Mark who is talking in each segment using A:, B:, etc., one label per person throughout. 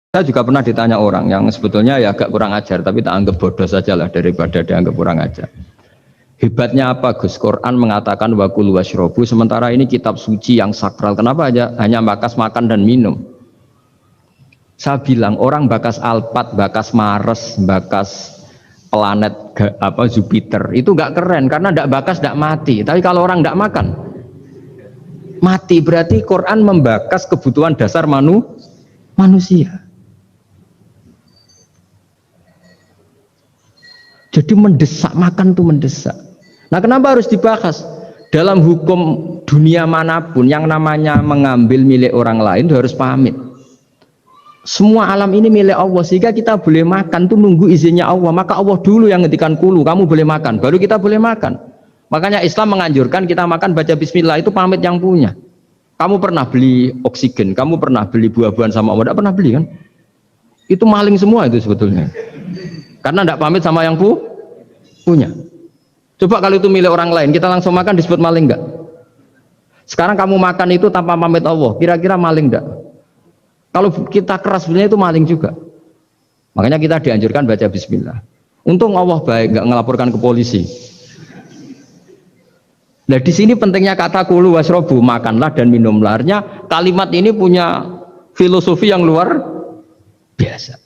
A: Saya juga pernah ditanya orang yang sebetulnya ya agak kurang ajar, tapi tak anggap bodoh saja lah daripada dianggap kurang ajar. Hebatnya apa Gus? Quran mengatakan wa kulu washrobu, sementara ini kitab suci yang sakral. Kenapa aja hanya bakas makan dan minum? Saya bilang orang bakas Alphard, bakas Mars, bakas planet Jupiter itu nggak keren karena nggak bakas nggak mati. Tapi kalau orang nggak makan mati, berarti Quran membakas kebutuhan dasar manusia. Jadi mendesak, makan tuh mendesak. Nah kenapa harus dibahas? Dalam hukum dunia manapun yang namanya mengambil milik orang lain itu harus pamit. Semua alam ini milik Allah, sehingga kita boleh makan tuh nunggu izinnya Allah. Maka Allah dulu yang ngendikan kulu, kamu boleh makan, baru kita boleh makan. Makanya Islam menganjurkan kita makan baca bismillah, itu pamit yang punya. Kamu pernah beli oksigen, kamu pernah beli buah-buahan sama Allah, tidak pernah beli kan? Itu maling semua itu sebetulnya. Karena tidak pamit sama yang punya. Coba kalau itu milik orang lain, kita langsung makan disebut maling enggak? Sekarang kamu makan itu tanpa pamit Allah, kira-kira maling enggak? Kalau kita keras sebenarnya itu maling juga. Makanya kita dianjurkan baca bismillah. Untung Allah baik, enggak ngelaporkan ke polisi. Nah di sini pentingnya kata kulu wasrobu, makanlah dan minumlah. Artinya kalimat ini punya filosofi yang luar biasa.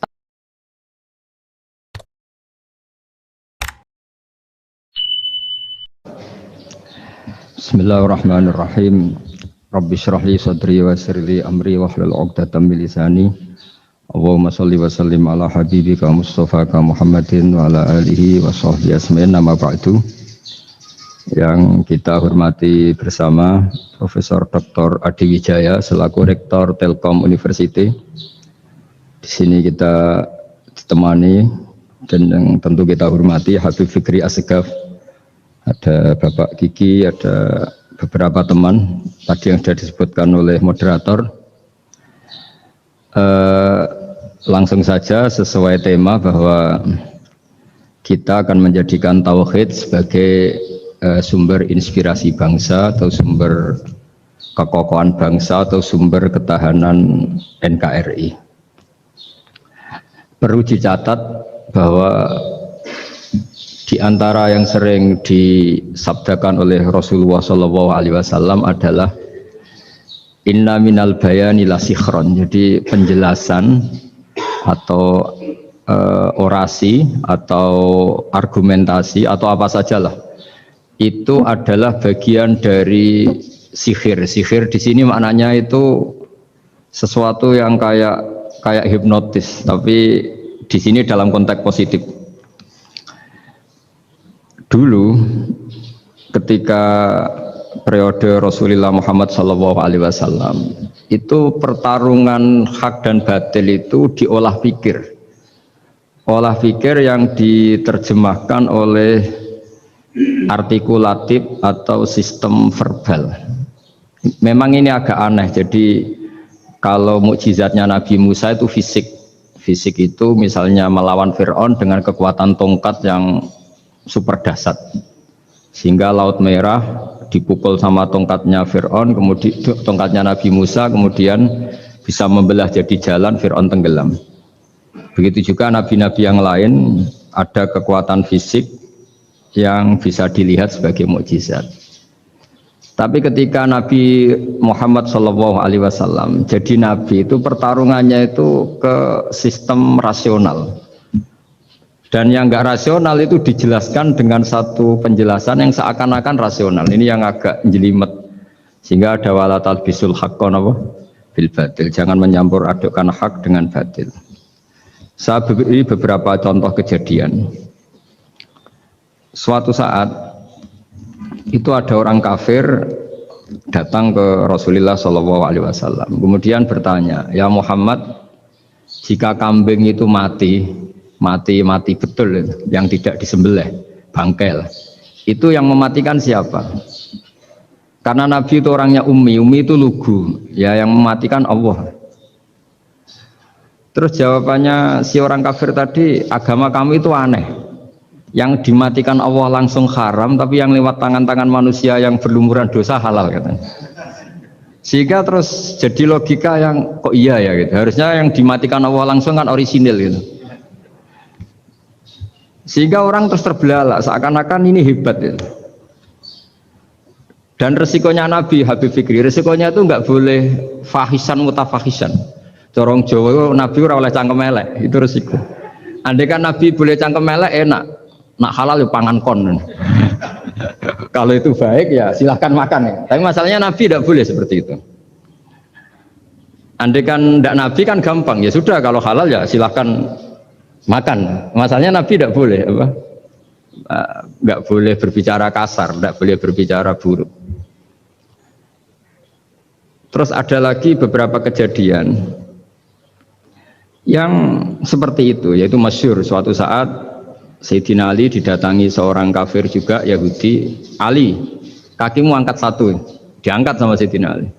A: Bismillahirrahmanirrahim. Rabbi shrah li sadri wa yassir li amri wahlul 'uqdatam min lisani. Allahumma shalli wa sallim ala habibika Mustafa Muhammadin wa ala alihi wa sahbihi asma'in. Nama ba'du. Yang kita hormati bersama Profesor Dr. Adi Wijaya selaku Rektor Telkom University. Di sini kita ditemani dan yang tentu kita hormati Habib Fikri Assegaf. Ada Bapak Kiki, ada beberapa teman tadi yang sudah disebutkan oleh moderator. Langsung saja sesuai tema bahwa kita akan menjadikan tauhid sebagai sumber inspirasi bangsa atau sumber kekokohan bangsa atau sumber ketahanan NKRI. Perlu dicatat bahwa di antara yang sering disabdakan oleh Rasulullah SAW adalah inna minal bayani la sikhron. Jadi penjelasan atau orasi atau argumentasi atau apa sajalah itu adalah bagian dari sihir. Sihir di sini maknanya itu sesuatu yang kayak hipnotis, tapi di sini dalam konteks positif. Dulu ketika periode Rasulullah Muhammad SAW itu pertarungan hak dan batil itu diolah pikir. Olah pikir yang diterjemahkan oleh artikulatif atau sistem verbal. Memang ini agak aneh. Jadi kalau mukjizatnya Nabi Musa itu fisik. Fisik itu misalnya melawan Fir'aun dengan kekuatan tongkat yang super dahsyat, sehingga Laut Merah dipukul sama tongkatnya Fir'aun, kemudian tongkatnya Nabi Musa kemudian bisa membelah jadi jalan, Fir'aun tenggelam. Begitu juga nabi-nabi yang lain ada kekuatan fisik yang bisa dilihat sebagai mukjizat. Tapi ketika Nabi Muhammad SAW jadi nabi, itu pertarungannya itu ke sistem rasional. Dan yang enggak rasional itu dijelaskan dengan satu penjelasan yang seakan-akan rasional. Ini yang agak jelimet. Sehingga ada wala talbisul haqqo bil batil. Jangan menyampur adukkan hak dengan batil. Saya beri beberapa contoh kejadian. Suatu saat itu ada orang kafir datang ke Rasulullah SAW. Kemudian bertanya, ya Muhammad, jika kambing itu mati betul, yang tidak disembelih, bangkel, itu yang mematikan siapa? Karena Nabi itu orangnya ummi itu lugu, ya yang mematikan Allah. Terus jawabannya si orang kafir tadi, agama kamu itu aneh. Yang dimatikan Allah langsung haram, tapi yang lewat tangan-tangan manusia yang berlumuran dosa halal katanya. Sehingga terus jadi logika yang kok iya ya gitu. Harusnya yang dimatikan Allah langsung kan orisinil gitu. Sehingga orang terus terbelalak seakan-akan ini hebat gitu. Dan resikonya Nabi Habib Fikri, resikonya itu nggak boleh fahisan mutafahisan. Corong Jawa Nabi ora oleh cangkem elek, itu resiko. Andai kan Nabi boleh cangkem elek enak, nak halal ya pangan kon. Kalau itu baik ya silahkan makan ya. Tapi masalahnya Nabi tidak boleh seperti itu. Andai kan tidak Nabi kan gampang ya sudah kalau halal ya silahkan makan. Masalahnya Nabi tidak boleh apa? Nggak boleh berbicara kasar, nggak boleh berbicara buruk. Terus ada lagi beberapa kejadian yang seperti itu, yaitu masyhur suatu saat Sayyidina Ali didatangi seorang kafir juga Yahudi. Ali, kakimu angkat satu, diangkat sama Sayyidina Ali.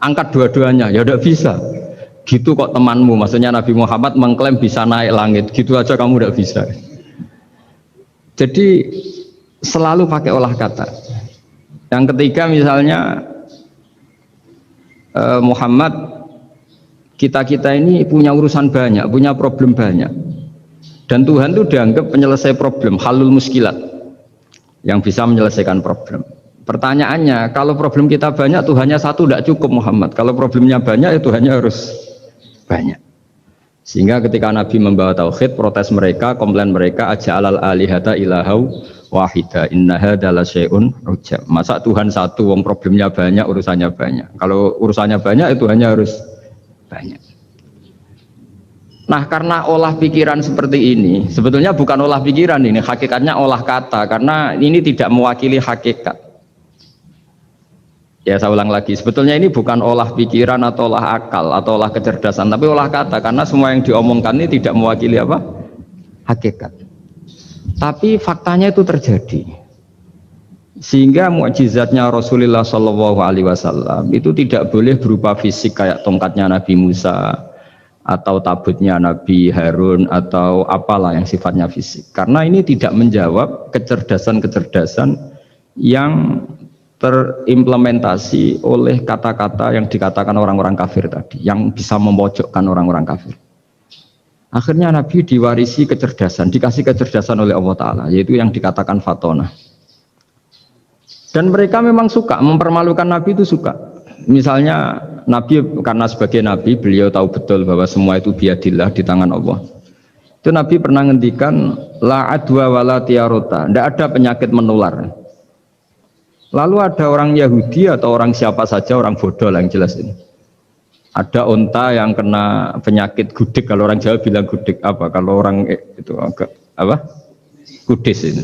A: Angkat dua-duanya, ya udah bisa. Gitu kok temanmu, maksudnya Nabi Muhammad mengklaim bisa naik langit, gitu aja kamu udah bisa. Jadi selalu pakai olah kata. Yang ketiga misalnya Muhammad, kita ini punya urusan banyak, punya problem banyak, dan Tuhan itu dianggap penyelesai problem, halul muskilat, yang bisa menyelesaikan problem. Pertanyaannya, kalau problem kita banyak, Tuhannya satu tidak cukup Muhammad. Kalau problemnya banyak, ya Tuhannya harus banyak. Sehingga ketika Nabi membawa tauhid, protes mereka, komplain mereka, aja'alal alihata ilahau wahida inna hadza la syai'un ujab. Masa Tuhan satu, wong problemnya banyak, urusannya banyak. Kalau urusannya banyak, itu hanya harus banyak. Nah, karena olah pikiran seperti ini, sebetulnya bukan olah pikiran ini, hakikatnya olah kata, karena ini tidak mewakili hakikat. Ya, saya ulang lagi, sebetulnya ini bukan olah pikiran atau olah akal atau olah kecerdasan, tapi olah kata, karena semua yang diomongkan ini tidak mewakili apa? Hakikat. Tapi faktanya itu terjadi. Sehingga mukjizatnya Rasulullah SAW itu tidak boleh berupa fisik kayak tongkatnya Nabi Musa atau tabutnya Nabi Harun atau apalah yang sifatnya fisik. Karena ini tidak menjawab kecerdasan-kecerdasan yang terimplementasi oleh kata-kata yang dikatakan orang-orang kafir tadi, yang bisa memojokkan orang-orang kafir. Akhirnya Nabi diwarisi kecerdasan, dikasih kecerdasan oleh Allah Ta'ala, yaitu yang dikatakan fatona. Dan mereka memang suka, mempermalukan Nabi itu suka. Misalnya Nabi, karena sebagai Nabi, beliau tahu betul bahwa semua itu biadillah, di tangan Allah. Itu Nabi pernah ngendikan, la adwa wala tiarota, tidak ada penyakit menular. Lalu ada orang Yahudi atau orang siapa saja, orang bodoh lah yang jelas ini. Ada unta yang kena penyakit gudik, kalau orang Jawa bilang gudik apa? Kalau orang itu agak apa? Kudis ini.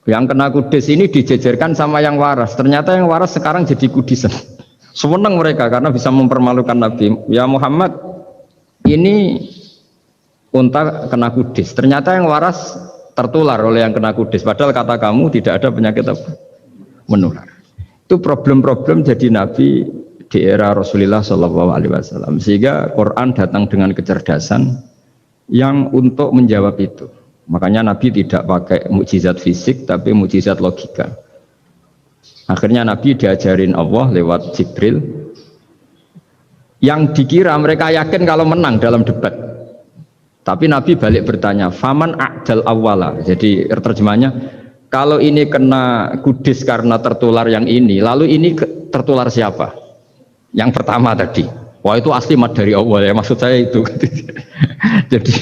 A: Yang kena kudis ini dijejerkan sama yang waras. Ternyata yang waras sekarang jadi kudisan. Senang mereka karena bisa mempermalukan Nabi. Ya Muhammad, ini unta kena kudis. Ternyata yang waras tertular oleh yang kena kudis. Padahal kata kamu tidak ada penyakit apa? Menular. Itu problem-problem jadi Nabi di era Rasulullah SAW. Sehingga Quran datang dengan kecerdasan yang untuk menjawab itu. Makanya Nabi tidak pakai mukjizat fisik, tapi mukjizat logika. Akhirnya Nabi diajarin Allah lewat Jibril, yang dikira mereka yakin kalau menang dalam debat. Tapi Nabi balik bertanya, faman a'dal awwala. Jadi terjemahnya, kalau ini kena kudis karena tertular yang ini, lalu ini tertular siapa? Yang pertama tadi, wah itu asli mat dari Allah ya, maksud saya itu. Jadi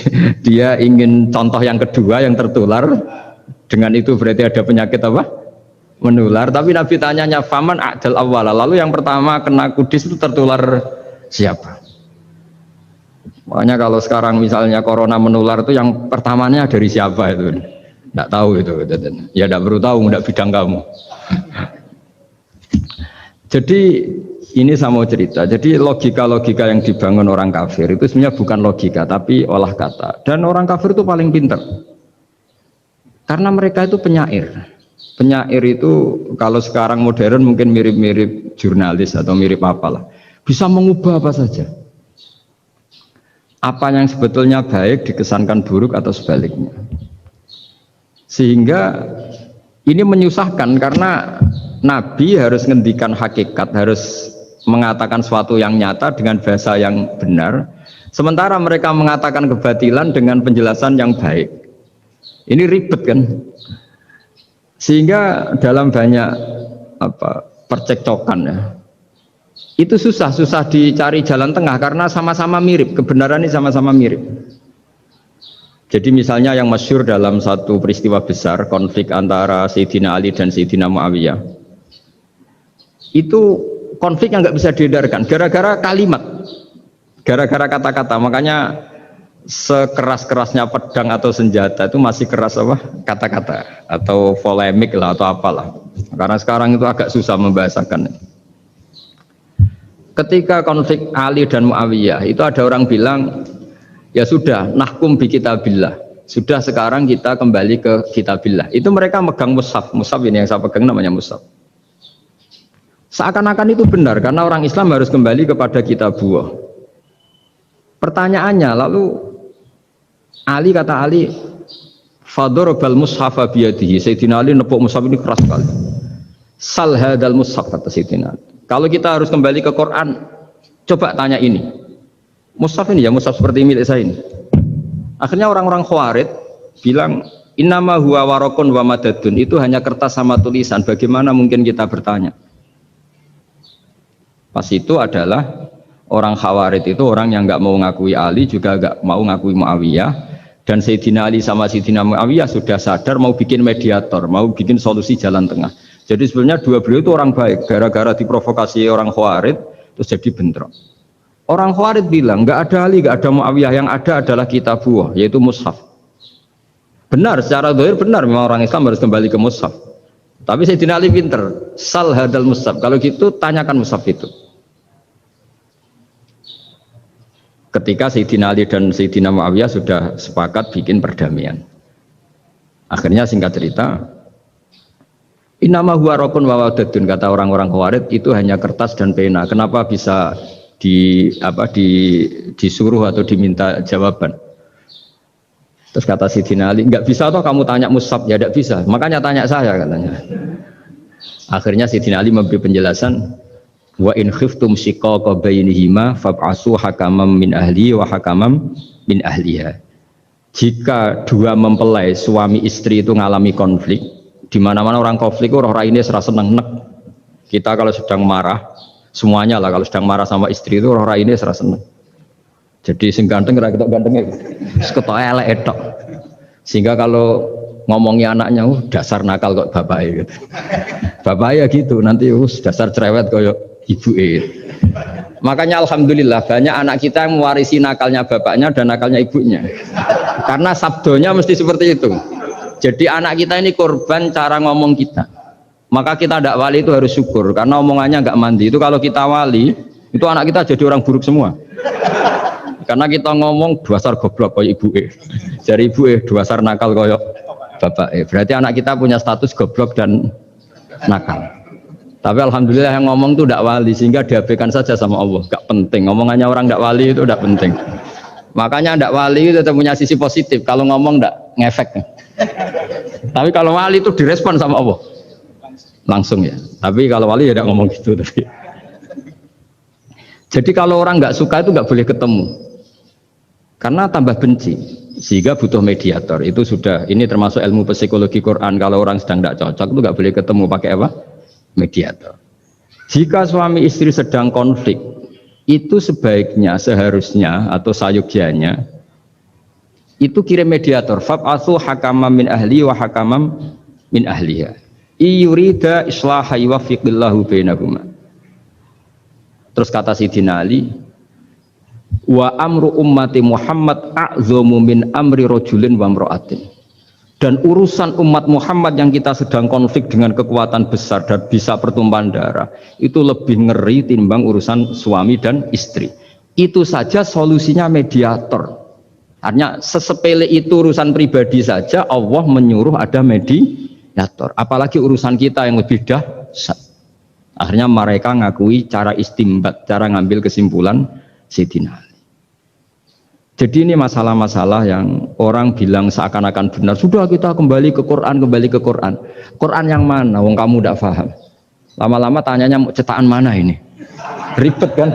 A: dia ingin contoh yang kedua yang tertular, dengan itu berarti ada penyakit apa? Menular. Tapi Nabi tanyanya faman a'dal awwala, lalu yang pertama kena kudis itu tertular siapa? Makanya kalau sekarang misalnya corona menular itu yang pertamanya dari siapa itu? Tidak tahu itu. Ya tidak perlu tahu, tidak bidang kamu. Jadi ini saya mau cerita. Jadi logika-logika yang dibangun orang kafir itu sebenarnya bukan logika, tapi olah kata. Dan orang kafir itu paling pintar. Karena mereka itu penyair. Penyair itu kalau sekarang modern mungkin mirip-mirip jurnalis atau mirip apalah. Bisa mengubah apa saja. Apa yang sebetulnya baik dikesankan buruk atau sebaliknya. Sehingga ini menyusahkan karena Nabi harus ngendikan hakikat, harus mengatakan sesuatu yang nyata dengan bahasa yang benar, sementara mereka mengatakan kebatilan dengan penjelasan yang baik. Ini ribet kan? Sehingga dalam banyak percekcokan ya, itu susah dicari jalan tengah karena sama-sama mirip, kebenaran ini sama-sama mirip. Jadi misalnya yang masyhur dalam satu peristiwa besar, konflik antara Sayyidina Ali dan Sayyidina Muawiyah, itu konflik yang nggak bisa dihindarkan gara-gara kalimat, gara-gara kata-kata. Makanya sekeras-kerasnya pedang atau senjata itu masih keras apa? Kata-kata atau polemik lah atau apalah. Karena sekarang itu agak susah membahasakan. Ketika konflik Ali dan Muawiyah itu ada orang bilang, ya sudah, nahkum bi kitabillah. Sudah sekarang kita kembali ke kitabillah. Itu mereka megang mushaf. Mushaf ini yang saya pegang namanya mushaf. Seakan-akan itu benar karena orang Islam harus kembali kepada kitabullah. Pertanyaannya lalu Ali kata Ali, fadharabal mushafa biyadihi. Sayyidina Ali nepuk mushaf ini keras sekali. Sal hadal mushaf kata Sayyidina Ali. Kalau kita harus kembali ke Quran, coba tanya ini. Mushaf ini ya, mushaf seperti milik saya ini. Akhirnya orang-orang Khawarij bilang, innama huwa warakun wa madadun, itu hanya kertas sama tulisan, bagaimana mungkin kita bertanya? Pas itu adalah orang Khawarij itu orang yang nggak mau ngakui Ali, juga nggak mau ngakui Muawiyah, dan Sayyidina Ali sama Sayyidina Muawiyah sudah sadar mau bikin mediator, mau bikin solusi jalan tengah. Jadi sebenarnya dua beliau itu orang baik, gara-gara diprovokasi orang Khawarij terus jadi bentrok. Orang Khawarij bilang nggak ada Ali, nggak ada Muawiyah, yang ada adalah kitabullah, yaitu mushaf. Benar, secara zahir benar, memang orang Islam harus kembali ke mushaf. Tapi Sayyidina Ali pinter, sal hadal mushaf. Kalau gitu tanyakan mushaf itu. Ketika Sayyidina Ali dan Sayyidina Muawiyah sudah sepakat bikin perdamaian. Akhirnya singkat cerita, innama huwa rakun wa wadadun, kata orang-orang Khawarij itu hanya kertas dan pena. Kenapa bisa disuruh atau diminta jawaban? Terus kata Sayyidina Ali, enggak bisa toh kamu tanya mushaf, ya enggak bisa. Makanya tanya saya katanya. Akhirnya Sayyidina Ali memberi penjelasan, wa in khiftum shiqaqa bainihima fab'asu hakamam min ahli wa hakamam min ahliha. Jika dua mempelai suami istri itu ngalami konflik, di mana-mana orang konflik roh raine serasa seneng nek. Kita kalau sedang marah, semuanya lah kalau sedang marah sama istri itu roh raine serasa seneng. Jadi sing ganteng kira ketok gantengnya, ketok elek etok. Sehingga kalau ngomongi anaknya, dasar nakal kok bapaknya gitu. Bapaknya gitu, nanti dasar cerewet koyo ibuke. Makanya alhamdulillah banyak anak kita yang mewarisi nakalnya bapaknya dan nakalnya ibunya. Karena sabdonya mesti seperti itu. Jadi anak kita ini korban cara ngomong kita. Maka kita tidak wali itu harus syukur karena omongannya nggak mandi. Itu kalau kita wali, itu anak kita jadi orang buruk semua. Karena kita ngomong dasar goblok koyo ibuke. Dari ibuke dasar nakal koyo bapake. Berarti anak kita punya status goblok dan nakal. Tapi alhamdulillah yang ngomong itu tidak wali sehingga diabaikan saja sama Allah. Gak penting. Omongannya orang tidak wali itu tidak penting. Makanya tidak wali itu tetap punya sisi positif. Kalau ngomong tidak ngefek. Tapi kalau wali itu direspon sama Allah langsung ya. Tapi kalau wali ya tidak ngomong gitu. Tapi. Jadi kalau orang nggak suka itu nggak boleh ketemu. Karena tambah benci. Sehingga butuh mediator. Itu sudah. Ini termasuk ilmu psikologi Quran. Kalau orang sedang tidak cocok itu nggak boleh ketemu pakai apa? Mediator. Jika suami istri sedang konflik, itu sebaiknya, seharusnya atau sayugyanya itu kirim mediator. Fab'atsu hakamam min ahli wa hakamam min ahliha. Iyurida islaha yuwaffiqillahu bainahuma. Terus kata Sayyidina Ali, wa amru ummati Muhammad a'zamu min amri rajulin wa imra'atin. Dan urusan umat Muhammad yang kita sedang konflik dengan kekuatan besar dan bisa pertumpahan darah itu lebih ngeri timbang urusan suami dan istri. Itu saja solusinya mediator. Artinya sesepele itu urusan pribadi saja Allah menyuruh ada mediator. Apalagi urusan kita yang lebih dahsyat. Akhirnya mereka ngakui cara istimbat, cara ngambil kesimpulan Sayyidina Ali. Jadi ini masalah-masalah yang orang bilang seakan-akan benar. Sudah kita kembali ke Quran, kembali ke Quran. Quran yang mana? Wong kamu tidak paham. Lama-lama tanyanya cetakan mana ini? Ribet kan?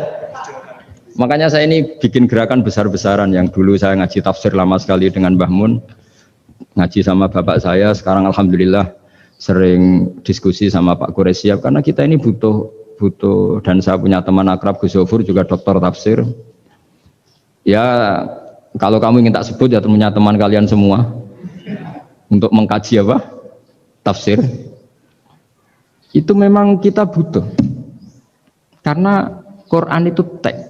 A: Makanya saya ini bikin gerakan besar-besaran yang dulu saya ngaji tafsir lama sekali dengan Mbah Mun. Ngaji sama bapak saya, sekarang alhamdulillah sering diskusi sama Pak Quraisyab karena kita ini butuh dan saya punya teman akrab Gus Zofur juga doktor tafsir. Ya kalau kamu ingin tak sebut ya punya teman kalian semua untuk mengkaji apa? Tafsir. Itu memang kita butuh. Karena Quran itu teks.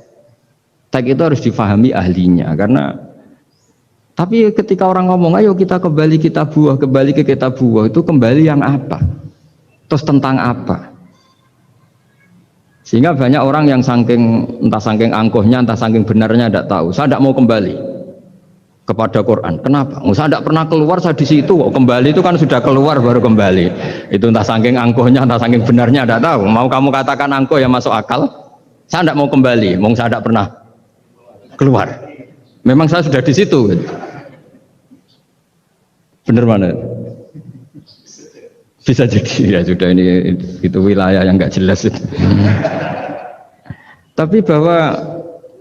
A: Teks itu harus difahami ahlinya karena tapi ketika orang ngomong ayo kita kembali kitab buah, kembali ke kitab buah itu kembali yang apa? Terus tentang apa? Sehingga banyak orang yang entah saking angkuhnya, entah saking benarnya tidak tahu. Saya tidak mau kembali kepada Quran. Kenapa? Saya tidak pernah keluar, saya di situ. Kembali itu kan sudah keluar baru kembali. Itu entah saking angkuhnya, entah saking benarnya tidak tahu. Mau kamu katakan angkuh yang masuk akal? Saya tidak mau kembali. Saya tidak pernah keluar. Memang saya sudah di situ. Benar mana? Bisa jadi ya sudah ini itu wilayah yang nggak jelas itu. Tapi bahwa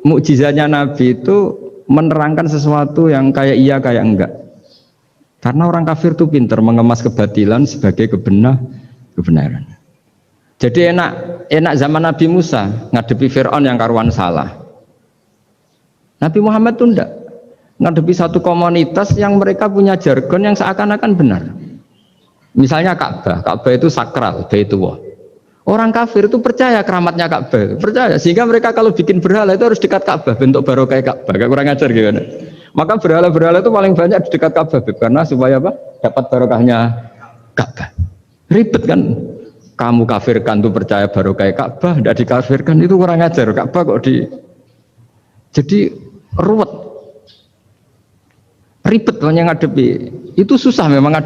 A: mukjizatnya Nabi itu menerangkan sesuatu yang kayak iya kayak enggak. Karena orang kafir itu pintar mengemas kebatilan sebagai kebenaran. Jadi enak zaman Nabi Musa ngadepi Fir'aun yang karuan salah. Nabi Muhammad itu enggak ngadepi satu komunitas yang mereka punya jargon yang seakan-akan benar. Misalnya Ka'bah itu sakral, Baitullah. Orang kafir itu percaya keramatnya Ka'bah, percaya. Sehingga mereka kalau bikin berhala itu harus dekat Ka'bah, bentuk barokah Ka'bah. Gak kurang ajar gimana? Maka berhala-berhala itu paling banyak di dekat Ka'bah, karena supaya apa? Dapat barokahnya Ka'bah. Ribet kan? Kamu kafirkan tuh percaya barokah Ka'bah, tidak dikafirkan itu kurang ajar. Ka'bah kok jadi ruwet. Ribet banyak ngadepi. Itu susah memang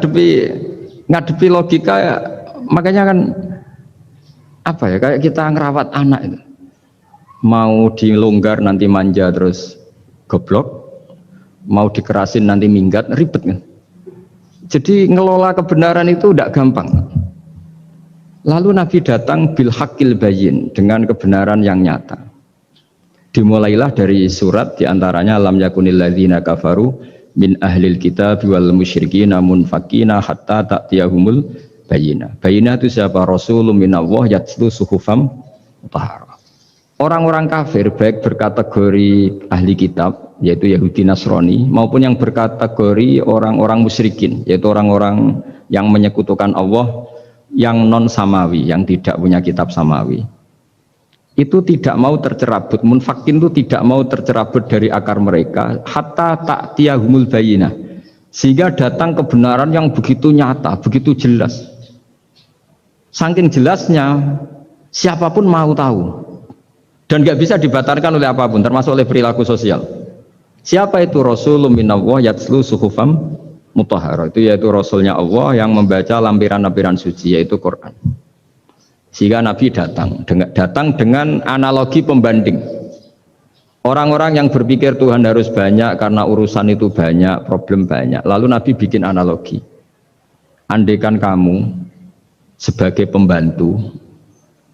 A: ngadepi logika ya, makanya kan apa ya kayak kita ngerawat anak itu mau dilonggar nanti manja terus goblok, mau dikerasin nanti minggat, ribet kan. Jadi ngelola kebenaran itu tidak gampang. Lalu Nabi datang bil haqqil bayyin, dengan kebenaran yang nyata. Dimulailah dari surat diantaranya lam yakunil ladzina kafaru min ahlil kitab wal musyrikin munfakina hatta ta'tiyahumul bayyinah. Bayyinah itu siapa? Rasulun minallah yatlu suhufam mutahharah. Orang-orang kafir baik berkategori ahli kitab yaitu Yahudi Nasrani maupun yang berkategori orang-orang musyrikin yaitu orang-orang yang menyekutukan Allah yang non samawi, yang tidak punya kitab samawi. Itu tidak mau tercerabut, munfakin itu tidak mau tercerabut dari akar mereka hatta ta'tiyahumul bayyinah, sehingga datang kebenaran yang begitu nyata, begitu jelas. Saking jelasnya siapapun mau tahu dan nggak bisa dibatalkan oleh apapun, termasuk oleh perilaku sosial. Siapa itu? Rasulun minallah yatslu suhufam mutahharah, itu yaitu Rasulnya Allah yang membaca lampiran-lampiran suci, yaitu Quran. Sehingga Nabi datang dengan analogi pembanding. Orang-orang yang berpikir Tuhan harus banyak karena urusan itu banyak, problem banyak. Lalu Nabi bikin analogi. Andaikan kamu sebagai pembantu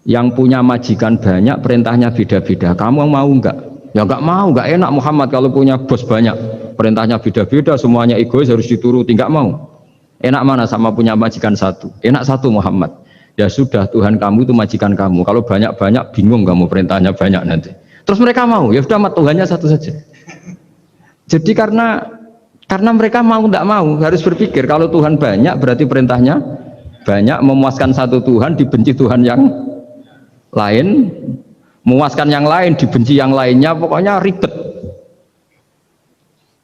A: yang punya majikan banyak, perintahnya beda-beda, kamu mau enggak? Ya enggak mau, enggak enak Muhammad kalau punya bos banyak, perintahnya beda-beda, semuanya egois harus dituruti, enggak mau. Enak mana sama punya majikan satu? Enak satu Muhammad. Ya sudah, Tuhan kamu itu majikan kamu. Kalau banyak-banyak bingung kamu, perintahnya banyak nanti. Terus mereka mau, ya sudah Tuhannya satu saja. Jadi karena mereka mau tidak mau harus berpikir kalau Tuhan banyak berarti perintahnya banyak, memuaskan satu Tuhan dibenci Tuhan yang lain, memuaskan yang lain dibenci yang lainnya, pokoknya ribet.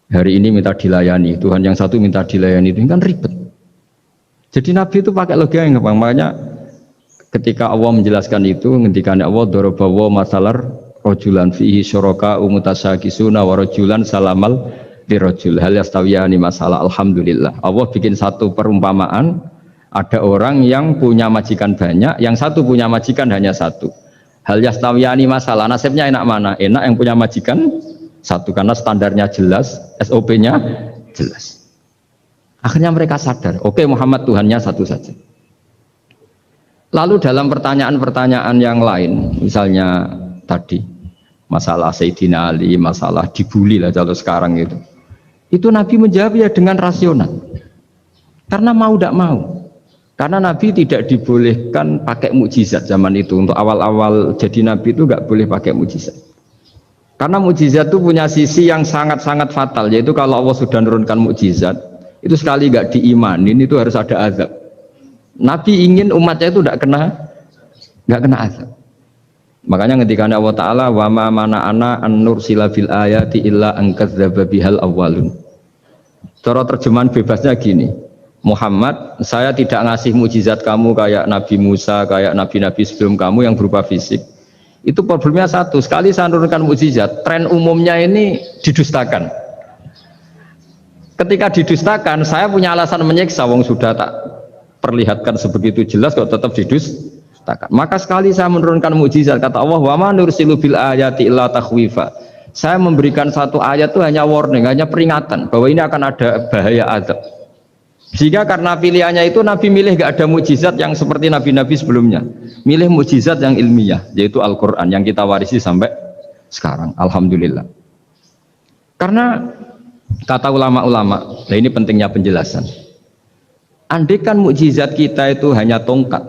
A: Hari ini minta dilayani, Tuhan yang satu minta dilayani, itu kan ribet. Jadi Nabi itu pakai logika yang gampang. Makanya ketika Allah menjelaskan itu, ngendikan Allah darabawa masalar rajulan fihi syuraka umutasakisuna wa rajulan salamal dirajul hal yastawiyani masalah. Alhamdulillah Allah bikin satu perumpamaan, ada orang yang punya majikan banyak, yang satu punya majikan hanya satu. Hal yastawiyani masalah, nasibnya enak mana? Enak yang punya majikan Satu, karena standarnya jelas, SOP-nya jelas. Akhirnya mereka sadar, oke, Muhammad Tuhannya satu saja. Lalu dalam pertanyaan-pertanyaan yang lain, misalnya tadi masalah Sayyidina Ali, masalah dibully lah kalau sekarang itu Nabi menjawab ya dengan rasional. Karena mau tidak mau. Karena Nabi tidak dibolehkan pakai mukjizat zaman itu. Untuk awal-awal jadi Nabi itu nggak boleh pakai mukjizat. Karena mukjizat itu punya sisi yang sangat-sangat fatal, yaitu kalau Allah sudah menurunkan mukjizat, itu sekali nggak diimanin itu harus ada azab. Nabi ingin umatnya itu nggak kena azab. Makanya ketika Allah Ta'ala wa ma mana'ana an nursila bil ayati illa an kadzdzaba bihal awwalun. Cara terjemahan bebasnya gini, Muhammad, saya tidak ngasih mukjizat kamu kayak Nabi Musa, kayak nabi-nabi sebelum kamu yang berupa fisik. Itu problemnya satu, sekali saya menurunkan mukjizat, tren umumnya ini didustakan. Ketika didustakan, saya punya alasan menyiksa, wong sudah tak perlihatkan sebegitu jelas kok tetap didustakan. Maka sekali saya menurunkan mukjizat, kata Allah, wa ma nursilu bil ayati illa takhwifa. Saya memberikan satu ayat itu hanya warning, hanya peringatan bahwa ini akan ada bahaya azab. Sehingga karena pilihannya itu Nabi milih gak ada mukjizat yang seperti nabi-nabi sebelumnya, milih mukjizat yang ilmiah, yaitu Al-Quran yang kita warisi sampai sekarang, alhamdulillah. Karena kata ulama-ulama, nah ini pentingnya penjelasan, andaikan mukjizat kita itu hanya tongkat,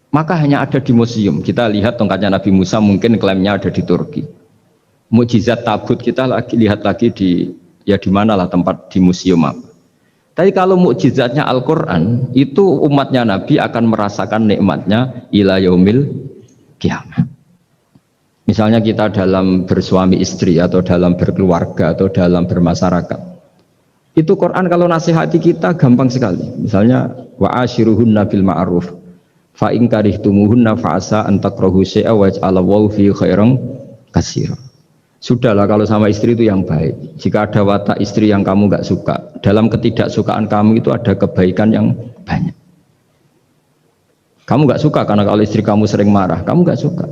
A: maka hanya ada di museum. Kita lihat tongkatnya Nabi Musa, mungkin klaimnya ada di Turki. Mukjizat tabut kita lihat lagi di mana lah tempat di museum apa. Tapi kalau mukjizatnya Al-Quran, itu umatnya Nabi akan merasakan nikmatnya ila yaumil kiamah. Misalnya kita dalam bersuami istri, atau dalam berkeluarga, atau dalam bermasyarakat, itu Quran kalau nasihati kita gampang sekali. Misalnya wa ashiruhunna bil ma'ruf fa in karihtumuhunna fa asa an takrahu syai'a wa yaj'alallahu fi khairan katsira. Sudahlah kalau sama istri itu yang baik. Jika ada watak istri yang kamu nggak suka, dalam ketidaksukaan kamu itu ada kebaikan yang banyak. Kamu nggak suka karena kalau istri kamu sering marah, kamu nggak suka.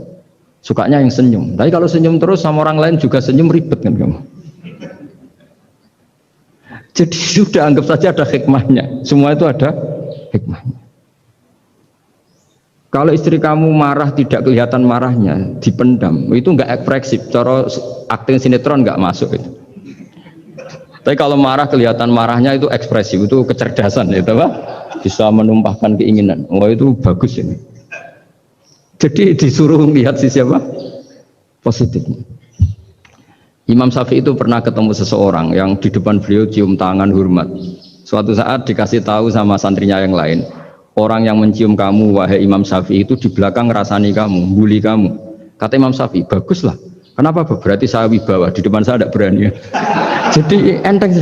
A: Sukanya yang senyum. Tapi kalau senyum terus sama orang lain juga senyum, ribet kan kamu. Jadi sudah anggap saja ada hikmahnya. Semua itu ada hikmahnya. Kalau istri kamu marah tidak kelihatan marahnya, dipendam, itu enggak ekspresif. Cara akting sinetron enggak masuk itu. Tapi kalau marah kelihatan marahnya itu ekspresif, itu kecerdasan, itu Pak. Bisa menumpahkan keinginan. Wah itu bagus ini. Jadi disuruh lihat sisi apa? Positifnya. Imam Syafi'i itu pernah ketemu seseorang yang di depan beliau cium tangan hormat. Suatu saat dikasih tahu sama santrinya yang lain, orang yang mencium kamu wahai Imam Syafi'i itu di belakang ngerasani kamu, bully kamu. Kata Imam Syafi'i, baguslah. Kenapa? Berarti saya wibawa, di depan saya tidak berani. Jadi enteng.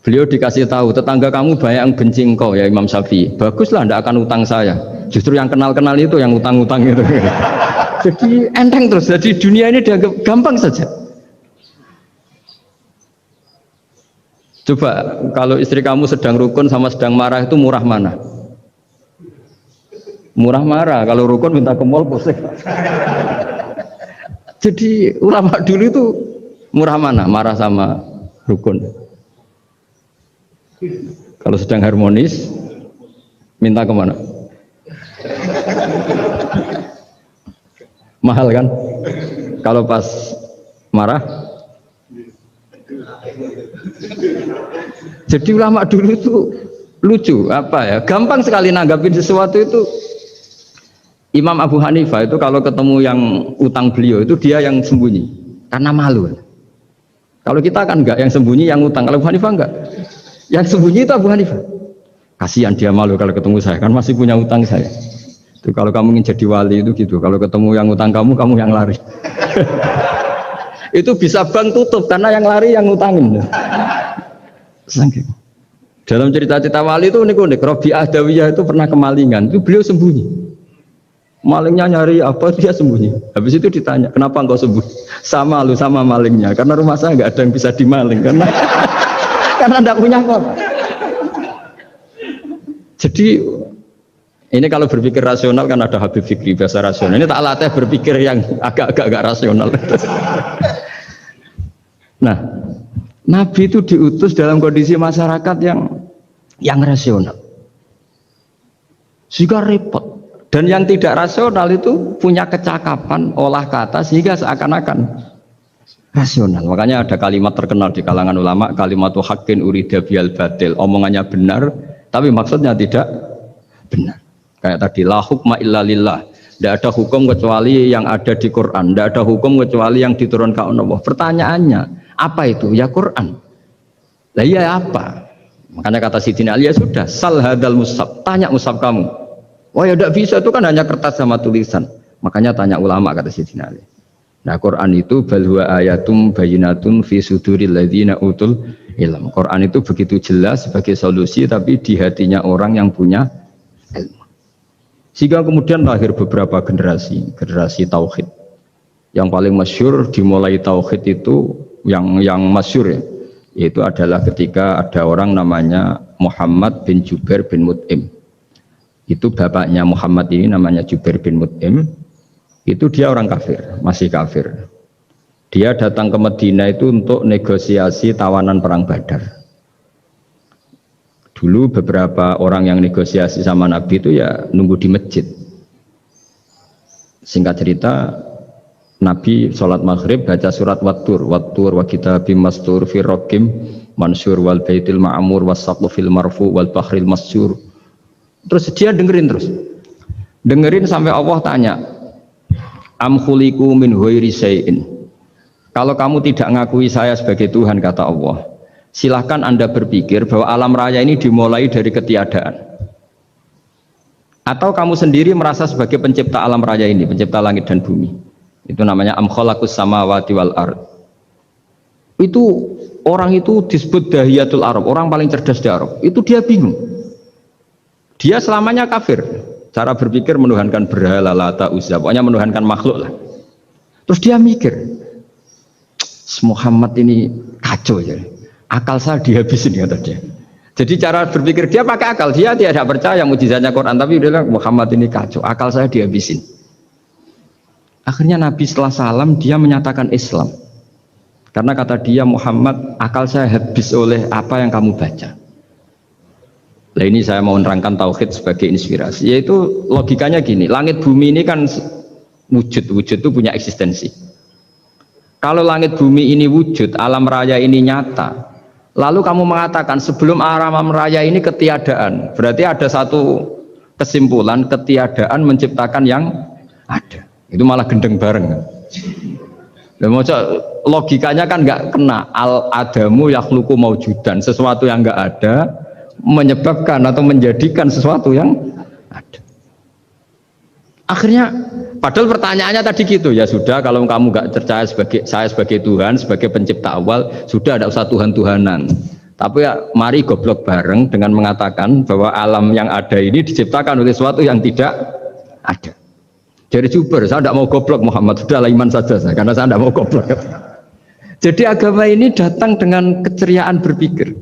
A: Beliau dikasih tahu, tetangga kamu banyak yang benci engkau ya Imam Syafi'i. Baguslah, tidak akan utang saya. Justru yang kenal-kenal itu yang utang-utang itu. Jadi enteng terus. Jadi dunia ini dianggap gampang saja. Coba kalau istri kamu sedang rukun sama sedang marah itu murah mana? Murah marah. Kalau rukun minta ke mall pusing. Jadi ulama dulu itu murah mana? Marah sama rukun. Kalau sedang harmonis minta kemana? Mahal kan? Kalau pas marah. Jadi ulama dulu itu lucu apa ya? Gampang sekali nanggapin sesuatu itu. Imam Abu Hanifah itu kalau ketemu yang utang beliau itu dia yang sembunyi karena malu. Kalau kita kan enggak yang sembunyi yang utang. Kalau Abu Hanifah enggak. Yang sembunyi itu Abu Hanifah. Kasihan dia malu kalau ketemu saya kan masih punya utang saya. Itu kalau kamu ingin jadi wali itu gitu. Kalau ketemu yang utang kamu yang lari. Itu bisa bank tutup karena yang lari yang ngutangin. Sangking. Dalam cerita-cerita wali itu unik-unik. Rabi'ah Adawiyah itu pernah kemalingan, itu beliau sembunyi. Malingnya nyari apa dia sembunyi. Habis itu ditanya, kenapa engkau sembunyi? Sama lu sama malingnya, karena rumah saya nggak ada yang bisa dimaling karena karena enggak punya apa. Jadi Ini kalau berpikir rasional kan ada Habib Fikri bahasa rasional. Ini tak latih berpikir yang agak rasional. Nah, Nabi itu diutus dalam kondisi masyarakat yang rasional. Sehingga repot. Dan yang tidak rasional itu punya kecakapan olah kata sehingga seakan-akan rasional. Makanya ada kalimat terkenal di kalangan ulama, kalimatu haqqin urida bihal batil. Omongannya benar, tapi maksudnya tidak benar. Kayak tadi, la hukma illa lillah. Tidak ada hukum kecuali yang ada di Quran. Tidak ada hukum kecuali yang diturunkan Allah. Pertanyaannya, apa itu? Ya Quran. Lah iya apa? Makanya kata Sidina Ali, ya sudah, sal hadal mushaf. Tanya mushaf kamu. Oh ya tidak bisa, itu kan hanya kertas sama tulisan. Makanya tanya ulama, kata Sidina Ali. Nah Quran itu bal huwa ayatum bayinatun fi suduril ladzina utul ilm. Quran itu begitu jelas sebagai solusi, tapi di hatinya orang yang punya ilmu. Sehingga kemudian lahir beberapa generasi tauhid. Yang paling masyhur dimulai tauhid itu yang masyhur ya, yaitu adalah ketika ada orang namanya Muhammad bin Jubair bin Mut'im. Itu bapaknya Muhammad ini namanya Jubair bin Mut'im. Itu dia orang kafir, masih kafir. Dia datang ke Madinah itu untuk negosiasi tawanan perang Badar. Dulu beberapa orang yang negosiasi sama Nabi itu ya nunggu di masjid. Singkat cerita, Nabi sholat maghrib baca surat Wattur wa kitabim mastur fi raqim mansur wal baitil ma'mur was saqfu fil marfu wal bahril masyur. Terus dia dengerin sampai Allah tanya, am khuliqu min ghairi syai'in. Kalau kamu tidak ngakui saya sebagai Tuhan, kata Allah, silahkan Anda berpikir bahwa alam raya ini dimulai dari ketiadaan. Atau kamu sendiri merasa sebagai pencipta alam raya ini, pencipta langit dan bumi. Itu namanya am khalaqus samawati wal ard. Itu orang itu disebut dahiyatul Arab, orang paling cerdas di Arab. Itu dia bingung. Dia selamanya kafir. Cara berpikir menuhankan berhala, Lata, Uzza, pokoknya menuhankan makhluk lah. Terus dia mikir, Muhammad ini kacau ya. Akal saya dihabisin, kata dia. Jadi cara berpikir dia pakai akal, dia tidak percaya mujizatnya Quran, tapi dia bilang Muhammad ini kacau, akal saya dihabisin. Akhirnya Nabi setelah salam dia menyatakan Islam, karena kata dia, Muhammad, akal saya habis oleh apa yang kamu baca. Nah ini saya mau menerangkan tauhid sebagai inspirasi, yaitu logikanya gini, langit bumi ini kan wujud itu punya eksistensi. Kalau langit bumi ini wujud, alam raya ini nyata, lalu kamu mengatakan sebelum alam raya ini ketiadaan, berarti ada satu kesimpulan, ketiadaan menciptakan yang ada. Itu malah gendeng bareng. Logikanya kan nggak kena. Al adamu yakhluqu maujudan, sesuatu yang nggak ada menyebabkan atau menjadikan sesuatu yang ada. Akhirnya padahal pertanyaannya tadi gitu, ya sudah kalau kamu nggak percaya saya sebagai Tuhan, sebagai pencipta awal, sudah ada usah Tuhan-Tuhanan. Tapi ya mari goblok bareng dengan mengatakan bahwa alam yang ada ini diciptakan oleh sesuatu yang tidak ada. Jadi Jubair, saya tidak mau goblok Muhammad, sudahlah iman saja saya, karena saya tidak mau goblok. Jadi agama ini datang dengan keceriaan berpikir.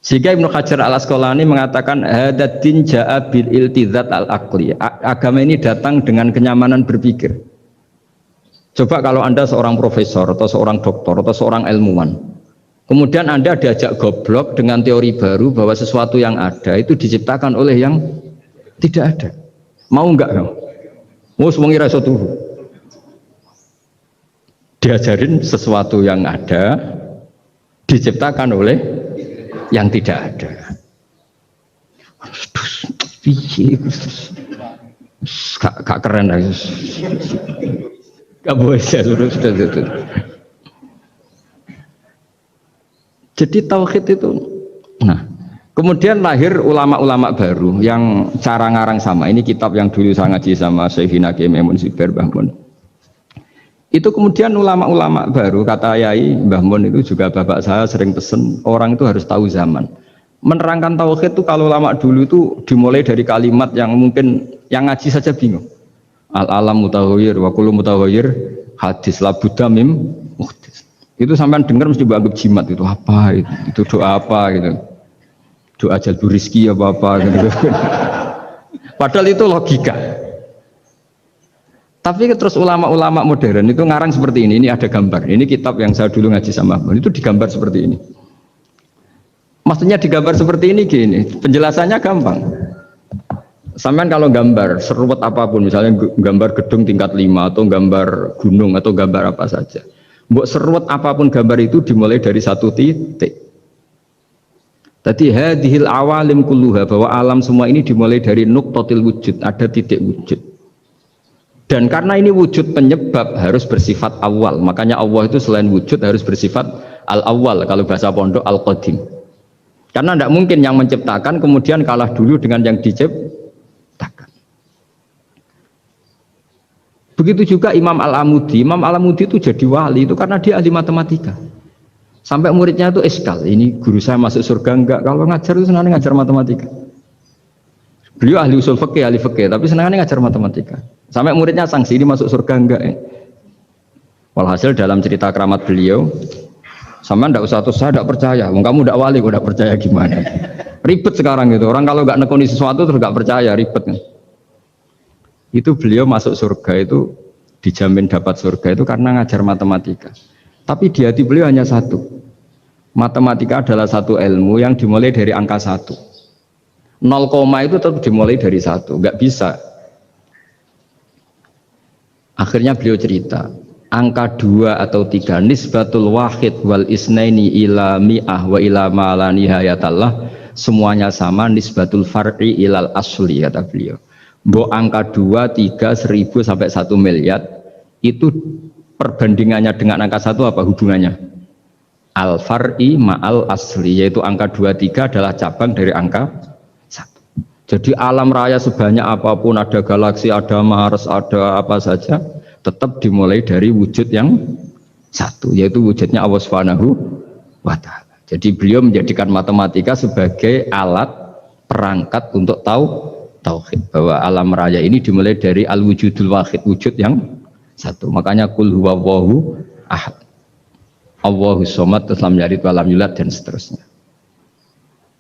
A: Sehingga Ibnu Hajar al-Asqalani mengatakan hadatin ja'a bil iltizat al-aqli. Agama ini datang dengan kenyamanan berpikir. Coba kalau Anda seorang profesor atau seorang doktor atau seorang ilmuwan, kemudian Anda diajak goblok dengan teori baru bahwa sesuatu yang ada itu diciptakan oleh yang tidak ada. Mau enggak kamu? Mau semengira sesuatu. Diajarin sesuatu yang ada diciptakan oleh yang tidak ada. Gak keren lah. Gak boleh ya, sudah. Jadi tauhid itu. Nah, kemudian lahir ulama-ulama baru yang cara ngarang sama. Ini kitab yang dulu saya ngaji sama Syekhina Kiai Maimun Zubair Mbah Mun. Itu kemudian ulama-ulama baru, kata Yai Mbah Mun itu juga bapak saya sering pesen, orang itu harus tahu zaman. Menerangkan tauhid itu kalau ulama dulu itu dimulai dari kalimat yang mungkin yang ngaji saja bingung. Al-alam mutaghayyir wa kullu mutaghayyir hadis la budda mim muhdits. Itu sampean dengar mesti dianggap jimat, itu apa itu doa apa gitu. Doa jalbur rizki apa gitu. Padahal itu logika. Tapi terus ulama-ulama modern itu ngarang seperti ini ada gambar. Ini kitab yang saya dulu ngaji sama Ahmad, itu digambar seperti ini. Maksudnya digambar seperti ini gini, penjelasannya gampang. Sampean kalau gambar seruat apapun, misalnya gambar gedung tingkat 5 atau gambar gunung atau gambar apa saja. Mbok seruat apapun gambar itu dimulai dari satu titik. Tadi hadhil awalim kulluha, bahwa alam semua ini dimulai dari nuqtatil wujud, ada titik wujud. Dan karena ini wujud penyebab harus bersifat awal, makanya Allah itu selain wujud harus bersifat al-awwal, kalau bahasa pondok al-qadim. Karena tidak mungkin yang menciptakan kemudian kalah dulu dengan yang diciptakan. Begitu juga Imam Al-Amudi. Imam Al-Amudi itu jadi wali itu karena dia ahli matematika. Sampai muridnya itu eskal, ini guru saya masuk surga enggak, kalau ngajar itu senangnya ngajar matematika. Beliau ahli usul fikih, ahli fikih, tapi senangnya ngajar matematika. Sampai muridnya sanksi, ini masuk surga enggak ya? Walhasil dalam cerita keramat beliau, sama ndak usah terus saya tidak percaya, kamu tidak wali, kok tidak percaya gimana? Ribet sekarang gitu, orang kalau nggak nekuni sesuatu terus nggak percaya, ribet. Itu beliau masuk surga itu dijamin dapat surga itu karena ngajar matematika. Tapi di hati beliau hanya satu, matematika adalah satu ilmu yang dimulai dari angka 1. 0, itu tetap dimulai dari 1, nggak bisa. Akhirnya beliau cerita, angka 2 atau 3 nisbatul wahid wal isnaini ila mi'ah wa ila ma la nihayatallah, semuanya sama, nisbatul far'i ilal asli, kata beliau. Mbok angka 2, 3, 1000 sampai 1 miliar itu perbandingannya dengan angka 1 apa hubungannya? Al far'i ma'al asli, yaitu angka 2, 3 adalah cabang dari angka 1. Jadi alam raya sebanyak apapun, ada galaksi, ada Mars, ada apa saja, tetap dimulai dari wujud yang 1, yaitu wujudnya Allah Subhanahu wa ta'ala. Jadi beliau menjadikan matematika sebagai alat perangkat untuk tahu tauhid, bahwa alam raya ini dimulai dari al-wujudul wahid, wujud yang 1. Makanya kul huwallahu ahad, Allahus somad, terus lam yalid wa lam yulad, dan seterusnya.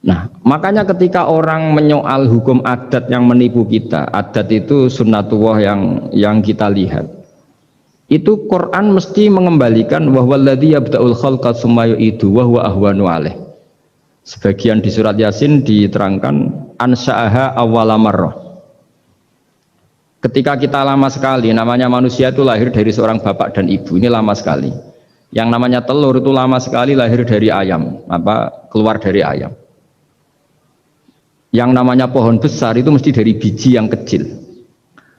A: Nah, makanya ketika orang menyoal hukum adat yang menipu kita, adat itu sunnatullah yang kita lihat, itu Quran mesti mengembalikan wahwaladzi yabda'ul khalqa tsumma yu'idu wa huwa ahwanu alaih. Sebagian di surat Yasin diterangkan ansha'aha awwala marrah. Ketika kita lama sekali, namanya manusia itu lahir dari seorang bapak dan ibu, ini lama sekali. Yang namanya telur itu lama sekali lahir dari ayam, keluar dari ayam. Yang namanya pohon besar itu mesti dari biji yang kecil.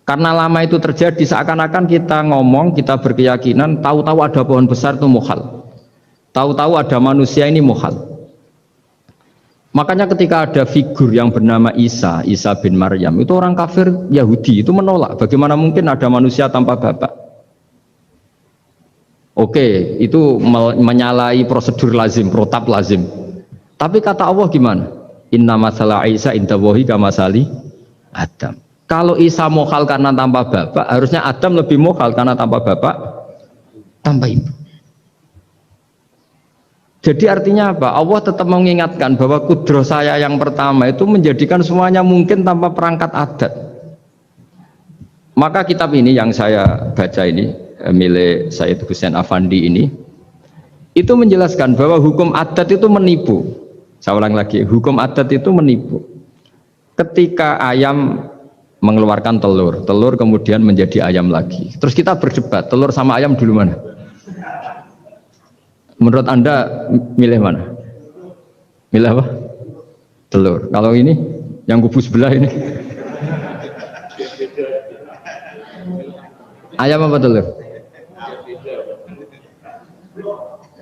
A: Karena lama itu terjadi, seakan-akan kita ngomong, kita berkeyakinan tahu-tahu ada pohon besar itu mukhal, tahu-tahu ada manusia ini mukhal. Makanya ketika ada figur yang bernama Isa bin Maryam, itu orang kafir Yahudi itu menolak, bagaimana mungkin ada manusia tanpa bapak. Oke, itu menyalahi prosedur lazim, protap lazim. Tapi kata Allah gimana? Inna masalah Isa indawahi kamasali Adam. Kalau Isa mukhal karena tanpa bapak, harusnya Adam lebih mukhal karena tanpa bapak, tanpa ibu. Jadi artinya apa? Allah tetap mengingatkan bahwa kudroh saya yang pertama itu menjadikan semuanya mungkin tanpa perangkat adat. Maka kitab ini yang saya baca ini, milik Sayyid Husain Afandi ini, itu menjelaskan bahwa hukum adat itu menipu. Saya ulang lagi, hukum adat itu menipu. Ketika ayam mengeluarkan telur, telur kemudian menjadi ayam lagi. Terus kita berdebat, telur sama ayam dulu mana? Menurut Anda milih mana? Milih apa? Telur. Kalau ini, yang kubu sebelah ini. Ayam apa telur?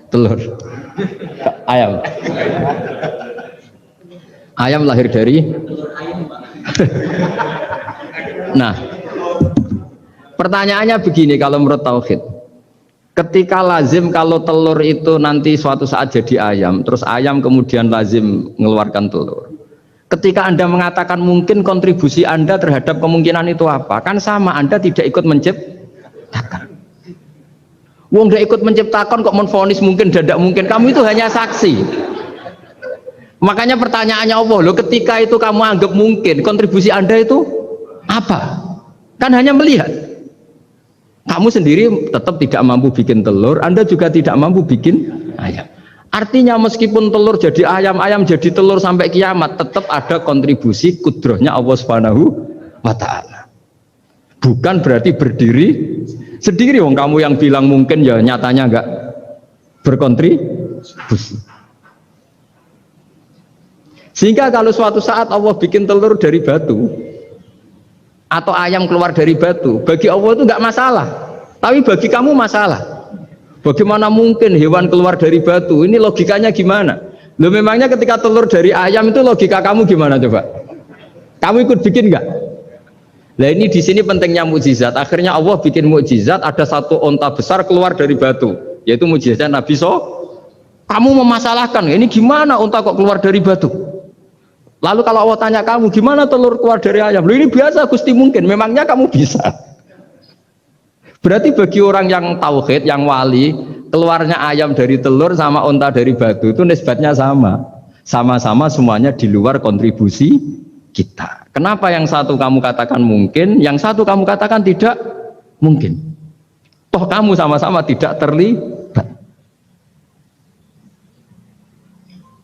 A: Telur. Ayam. Ayam lahir dari. Nah, pertanyaannya begini kalau menurut tauhid. Ketika lazim kalau telur itu nanti suatu saat jadi ayam, terus ayam kemudian lazim mengeluarkan telur. Ketika Anda mengatakan mungkin kontribusi Anda terhadap kemungkinan itu apa? Kan sama, Anda tidak ikut menciptakan. Wong tidak ikut menciptakan kok menvonis mungkin dan tidak mungkin. Kamu itu hanya saksi. Makanya pertanyaannya Allah, loh, ketika itu kamu anggap mungkin, kontribusi Anda itu Apa? Kan hanya melihat. Kamu sendiri tetap tidak mampu bikin telur, Anda juga tidak mampu bikin ayam. Artinya meskipun telur jadi ayam, ayam jadi telur sampai kiamat, tetap ada kontribusi kudrohnya Allah Subhanahu wa Ta'ala. Bukan berarti berdiri sendiri. Wong kamu yang bilang mungkin ya nyatanya enggak berkontribusi. Sehingga kalau suatu saat Allah bikin telur dari batu atau ayam keluar dari batu, bagi Allah itu enggak masalah. Tapi bagi kamu masalah. Bagaimana mungkin hewan keluar dari batu? Ini logikanya gimana? Loh, memangnya ketika telur dari ayam itu logika kamu gimana coba? Kamu ikut bikin enggak? Nah ini di sini pentingnya mukjizat. Akhirnya Allah bikin mukjizat, ada satu onta besar keluar dari batu, yaitu mukjizat Nabi Kamu memasalahkan, ini gimana onta kok keluar dari batu? Lalu kalau Allah tanya kamu, gimana telur keluar dari ayam? Loh ini biasa Gusti mungkin, memangnya kamu bisa? Berarti bagi orang yang tauhid, yang wali, keluarnya ayam dari telur sama onta dari batu itu nisbatnya sama. Sama-sama semuanya di luar kontribusi kita. Kenapa yang satu kamu katakan mungkin, yang satu kamu katakan tidak mungkin? Toh kamu sama-sama tidak terlibat.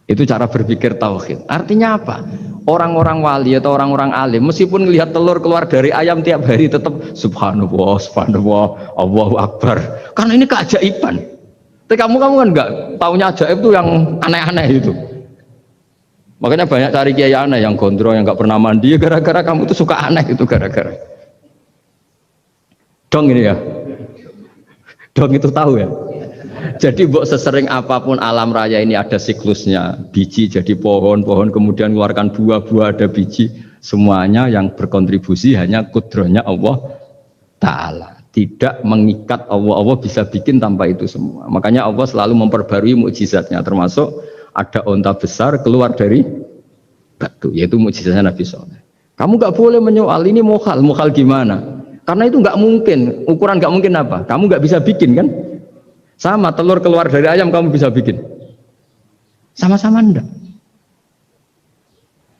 A: Itu cara berpikir tauhid. Artinya apa? Orang-orang wali atau orang-orang alim meskipun melihat telur keluar dari ayam tiap hari tetap subhanallah, subhanallah, Allahu Akbar. Karena ini keajaiban. Tapi kamu kan enggak taunya ajaib itu yang aneh-aneh itu. Makanya banyak cari kiai aneh yang gondrong, yang enggak pernah mandi gara-gara kamu itu suka aneh itu gara-gara. Dong ini ya. Dong itu tahu ya. Jadi buat sesering apapun alam raya ini ada siklusnya, biji jadi pohon, pohon kemudian mengeluarkan buah-buah ada biji, semuanya yang berkontribusi hanya kudrohnya Allah Ta'ala. Tidak mengikat Allah bisa bikin tanpa itu semua. Makanya Allah selalu memperbarui mukjizatnya, termasuk ada onta besar keluar dari batu, yaitu mukjizatnya Nabi Soleh. Kamu nggak boleh menyoal ini mukhal gimana? Karena itu nggak mungkin, ukuran nggak mungkin apa? Kamu nggak bisa bikin kan? Sama telur keluar dari ayam kamu bisa bikin, sama-sama enggak.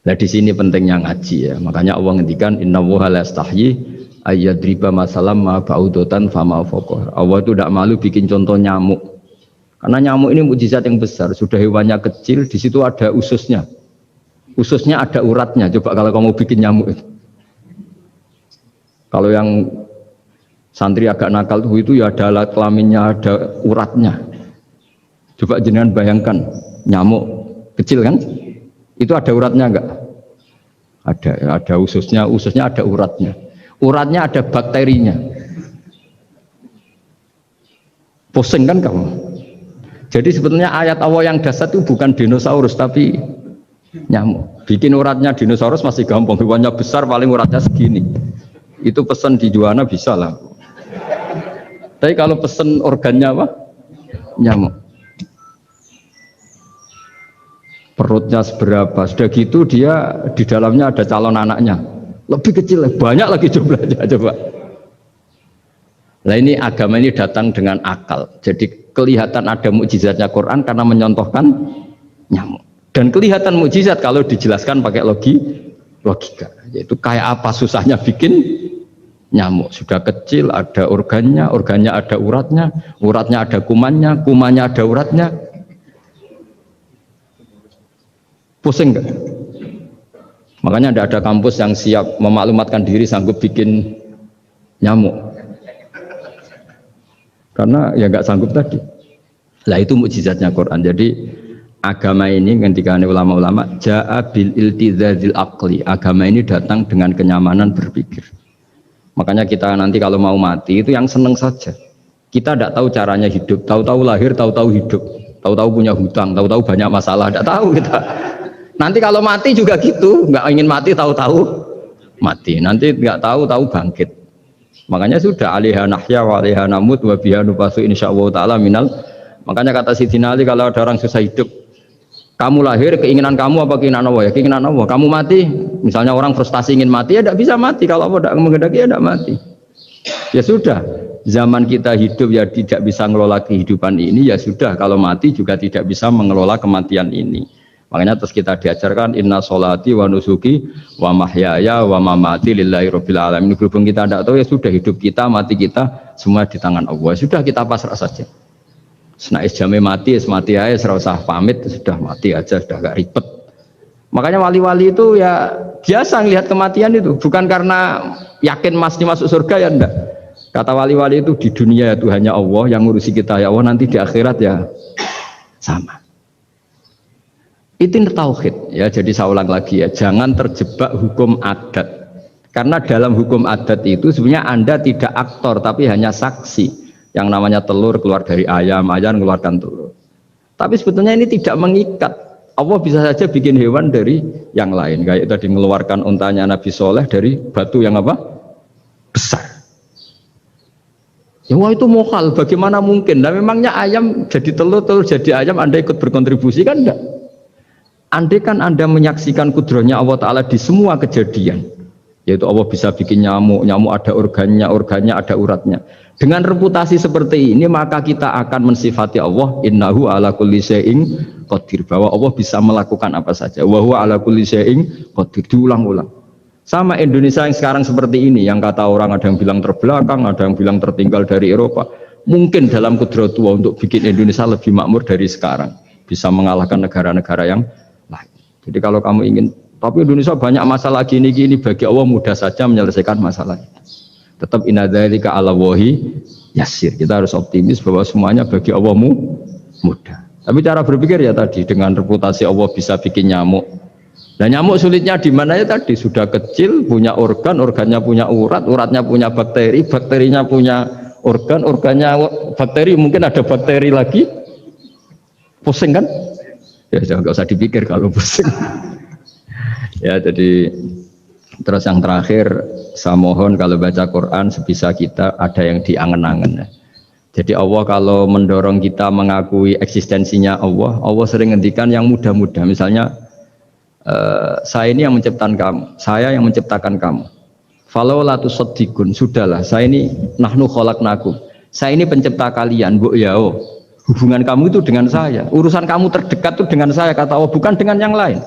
A: Nah di sini pentingnya ngaji ya. Makanya Allah ngendikan innallaha la yastahyi ayyadriba masalam ma ba'udatan fama fawqah. Allah itu tidak malu bikin contoh nyamuk. Karena nyamuk ini mukjizat yang besar. Sudah hewannya kecil, di situ ada ususnya. Ususnya ada uratnya. Coba kalau kamu bikin nyamuk itu. Kalau yang santri agak nakal itu ya ada alat kelaminnya, ada uratnya. Coba jenengan bayangkan nyamuk kecil kan? Itu ada uratnya enggak? Ada ususnya ada uratnya. Uratnya ada bakterinya. Pusing kan kamu? Jadi sebetulnya ayat Allah yang dasar itu bukan dinosaurus tapi nyamuk. Bikin uratnya dinosaurus masih gampang, hewannya besar paling uratnya segini. Itu pesan di Juwana bisa lah. Tapi kalau pesen organnya apa? Nyamuk. Perutnya seberapa? Sudah gitu dia di dalamnya ada calon anaknya. Lebih kecil, banyak lagi jumlahnya coba. Nah ini agama ini datang dengan akal. Jadi kelihatan ada mukjizatnya Quran karena menyontohkan nyamuk. Dan kelihatan mukjizat kalau dijelaskan pakai logika. Yaitu kayak apa susahnya bikin nyamuk, sudah kecil ada organnya ada uratnya ada kumannya ada uratnya. Pusing enggak? Makanya tidak ada kampus yang siap memaklumatkan diri sanggup bikin nyamuk karena ya enggak sanggup tadi. Lah itu mukjizatnya Quran. Jadi agama ini ketika ulama-ulama ja'a bil iltizazil aqli, agama ini datang dengan kenyamanan berpikir. Makanya kita nanti kalau mau mati itu yang seneng saja. Kita tidak tahu caranya hidup, tahu-tahu lahir, tahu-tahu hidup, tahu-tahu punya hutang, tahu-tahu banyak masalah, tidak tahu kita. Nanti kalau mati juga gitu, nggak ingin mati, tahu-tahu mati. Nanti nggak tahu-tahu bangkit. Makanya sudah alaiha nahya wa alaiha namut wa biha nubasu insyaallah taala minal. Makanya kata Sidina Ali kalau ada orang susah hidup, kamu lahir keinginan kamu apa keinginan Allah? Ya keinginan Allah. Kamu mati, misalnya orang frustasi ingin mati ya tidak bisa mati. Kalau Allah tidak menghendaki ya tidak mati. Ya sudah, zaman kita hidup ya tidak bisa mengelola kehidupan ini ya sudah. Kalau mati juga tidak bisa mengelola kematian ini. Makanya terus kita diajarkan inna sholati wa nusuki wa mahyaya wa mamati lillahi rabbil alamin. Berhubung kita tidak tahu ya sudah, hidup kita, mati kita semua di tangan Allah. Sudah kita pasrah saja. Senais jame mati, mati aja, serah usah pamit, sudah mati aja, sudah gak ribet. Makanya wali-wali itu ya biasa ngelihat kematian itu, bukan karena yakin pasti masuk surga ya enggak. Kata wali-wali itu di dunia itu hanya Allah yang ngurusi kita, ya Allah, nanti di akhirat ya sama. Itu tauhid ya. Jadi saya ulang lagi ya, jangan terjebak hukum adat. Karena dalam hukum adat itu sebenarnya Anda tidak aktor tapi hanya saksi. Yang namanya telur keluar dari ayam, ayam mengeluarkan telur. Tapi sebetulnya ini tidak mengikat. Allah bisa saja bikin hewan dari yang lain. Kayak tadi mengeluarkan untanya Nabi Soleh dari batu yang apa? Besar. Ya wah, itu mokal, bagaimana mungkin? Nah memangnya ayam jadi telur, telur jadi ayam, Anda ikut berkontribusi kan enggak? Andai kan Anda menyaksikan kudrahnya Allah Ta'ala di semua kejadian, yaitu Allah bisa bikin nyamuk, nyamuk ada organnya, organnya ada uratnya. Dengan reputasi seperti ini, maka kita akan mensifati Allah, innahu ala kulli syai'in qadir, bahwa Allah bisa melakukan apa saja. Wa huwa ala kulli syai'in qadir, diulang-ulang. Sama Indonesia yang sekarang seperti ini, yang kata orang ada yang bilang terbelakang, ada yang bilang tertinggal dari Eropa. Mungkin dalam kudrat tua untuk bikin Indonesia lebih makmur dari sekarang, bisa mengalahkan negara-negara yang lain. Jadi kalau kamu ingin, tapi Indonesia banyak masalah gini-gini, bagi Allah mudah saja menyelesaikan masalah itu. Tetap inna dzalika 'ala Allahi yasir. Kita harus optimis bahwa semuanya bagi Allah mudah. Tapi cara berpikir ya tadi, dengan reputasi Allah bisa bikin nyamuk. Nah nyamuk sulitnya di mana ya tadi, sudah kecil, punya organ, organnya punya urat, uratnya punya bakteri, bakterinya punya organ, organnya bakteri, mungkin ada bakteri lagi. Pusing kan? Ya jangan, nggak usah dipikir kalau pusing. Ya jadi terus yang terakhir, saya mohon kalau baca Quran sebisa kita ada yang diangen-angen. Jadi Allah kalau mendorong kita mengakui eksistensinya Allah, Allah sering ngendikan yang mudah-mudah. Misalnya saya ini yang menciptakan kamu, saya yang menciptakan kamu. Falau la tusaddiqun, sudahlah, saya ini nahnu khalaqnakum. Saya ini pencipta kalian, Bu yao. Hubungan kamu itu dengan saya, urusan kamu terdekat itu dengan saya, kata Allah, bukan dengan yang lain.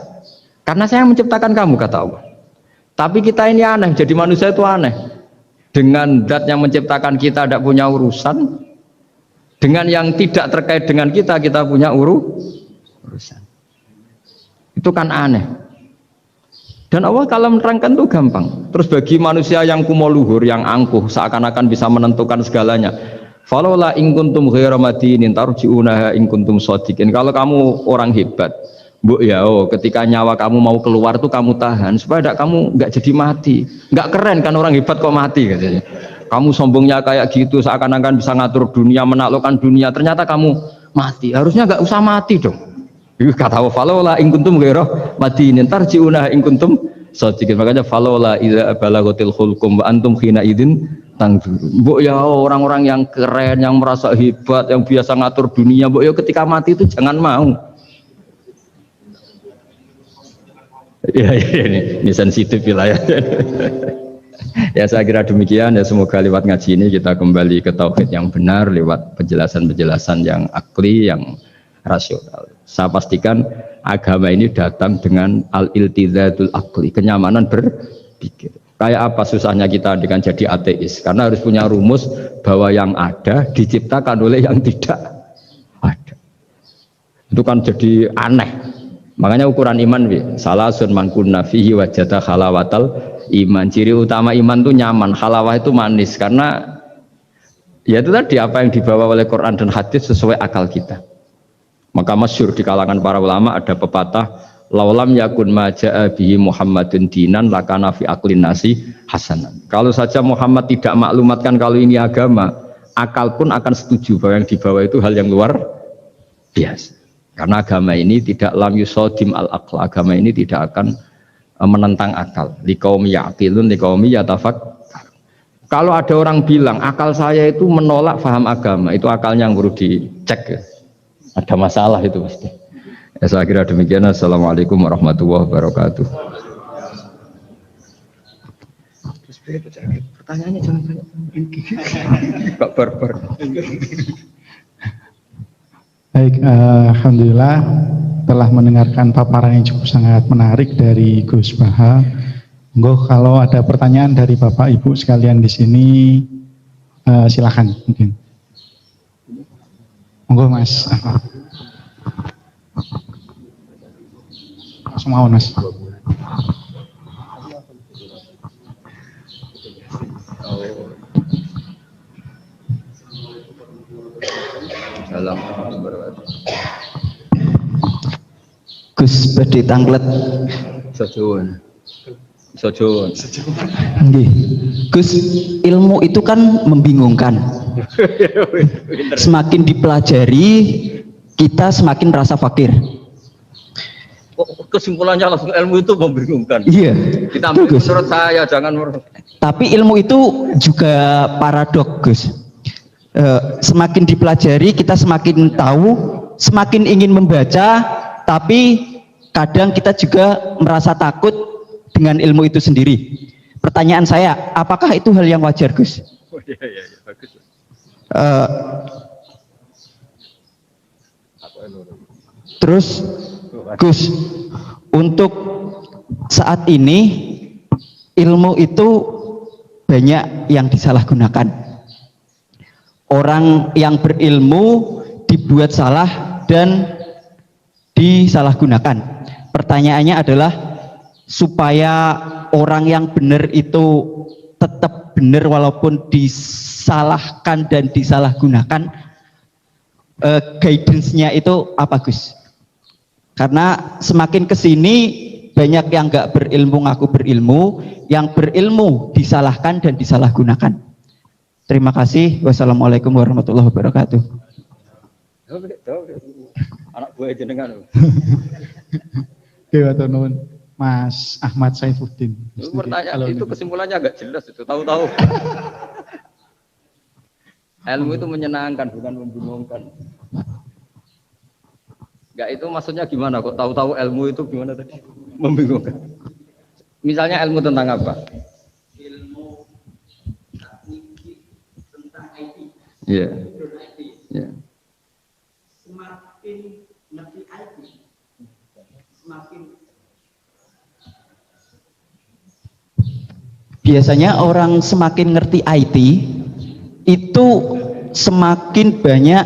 A: Karena saya yang menciptakan kamu, kata Allah. Tapi kita ini aneh, jadi manusia itu aneh. Dengan zat yang menciptakan kita tidak punya urusan, dengan yang tidak terkait dengan kita punya urusan. Itu kan aneh. Dan Allah kalau menerangkan itu gampang. Terus bagi manusia yang kumoluhur, yang angkuh, seakan-akan bisa menentukan segalanya. Falaula in kuntum ghaira madinin tarji'unaha in kuntum shadiqin. Kalau kamu orang hebat, Bu ya, ketika nyawa kamu mau keluar tuh kamu tahan supaya kamu nggak jadi mati. Nggak keren kan orang hebat kok mati katanya. Kamu sombongnya kayak gitu, seakan-akan bisa ngatur dunia, menaklukkan dunia, ternyata kamu mati. Harusnya nggak usah mati dong. Kata Allah, falaula in kuntum ghaira madinin tarji'unaha in kuntum shadiqin. Makanya falaula idza balaghatil khulqum wa antum khina idzin tanzurun. Mbok ya orang-orang yang keren, yang merasa hebat, yang biasa ngatur dunia, mbok ya ketika mati itu jangan mau. Ya, ini sensitif wilayah. Ya saya kira demikian ya, semoga lewat ngaji ini kita kembali ke tauhid yang benar lewat penjelasan-penjelasan yang akli, yang rasional. Saya pastikan agama ini datang dengan al-iltizadul akli, kenyamanan berpikir. Kayak apa susahnya kita dengan jadi ateis? Karena harus punya rumus bahwa yang ada diciptakan oleh yang tidak ada. Itu kan jadi aneh. Makanya ukuran iman, salasun man kunna fihi wajada halawatal iman. Ciri utama iman itu nyaman, halawah itu manis. Karena ya itu tadi apa yang dibawa oleh Quran dan hadis sesuai akal kita. Maka masyhur di kalangan para ulama ada pepatah, laulam yakun maja'a bihi Muhammadun dinan lakana fi aqlin nasi hasanan. Kalau saja Muhammad tidak maklumatkan kalau ini agama, akal pun akan setuju bahwa yang dibawa itu hal yang luar biasa. Karena agama ini tidak lam yusodim al-aql, agama ini tidak akan menentang akal. Liqaumi ya'qilun liqaumi yatafakkar. Kalau ada orang bilang akal saya itu menolak faham agama, itu akalnya yang perlu dicek. Ada masalah itu pasti. Ya, saya kira demikian. Assalamualaikum warahmatullahi wabarakatuh. Pertanyaannya jangan banyak. Kok barbar.
B: Baik, alhamdulillah telah mendengarkan paparan yang cukup sangat menarik dari Gus Baha. Monggo kalau ada pertanyaan dari Bapak Ibu sekalian di sini, silakan mungkin. Monggo Mas. Semua Mas.
C: Gus badhe tanglet
A: Sojourn. Sojourn.
C: nggih. Gus, ilmu itu kan membingungkan. Semakin dipelajari kita semakin rasa fakir.
A: Kesimpulannya langsung ilmu itu membingungkan.
C: Iya.
A: Kita ambil menurut saya, jangan
C: Tapi ilmu itu juga paradok, Gus. Semakin dipelajari kita semakin tahu, semakin ingin membaca, tapi kadang kita juga merasa takut dengan ilmu itu sendiri. Pertanyaan saya, apakah itu hal yang wajar, Gus?
A: Oh, iya, bagus.
C: Terus, Gus, untuk saat ini ilmu itu banyak yang disalahgunakan. Orang yang berilmu dibuat salah dan disalahgunakan. Pertanyaannya adalah supaya orang yang benar itu tetap benar walaupun disalahkan dan disalahgunakan, guidance-nya itu apa, Gus? Karena semakin kesini banyak yang nggak berilmu ngaku berilmu, yang berilmu disalahkan dan disalahgunakan. Terima kasih. Wassalamualaikum warahmatullahi wabarakatuh.
A: Anak buah jenengan.
B: Oke, matur nuwun. Mas Ahmad Saifuddin.
A: Pertanyaan itu kesimpulannya agak jelas itu, tahu-tahu. Ilmu itu menyenangkan, bukan membingungkan. Enggak, itu maksudnya gimana kok tahu-tahu ilmu itu gimana tadi? Membingungkan. Misalnya ilmu tentang apa? Ilmu tentang IT. Iya. Yeah.
C: Semakin ngerti IT, semakin biasanya orang semakin ngerti IT itu semakin banyak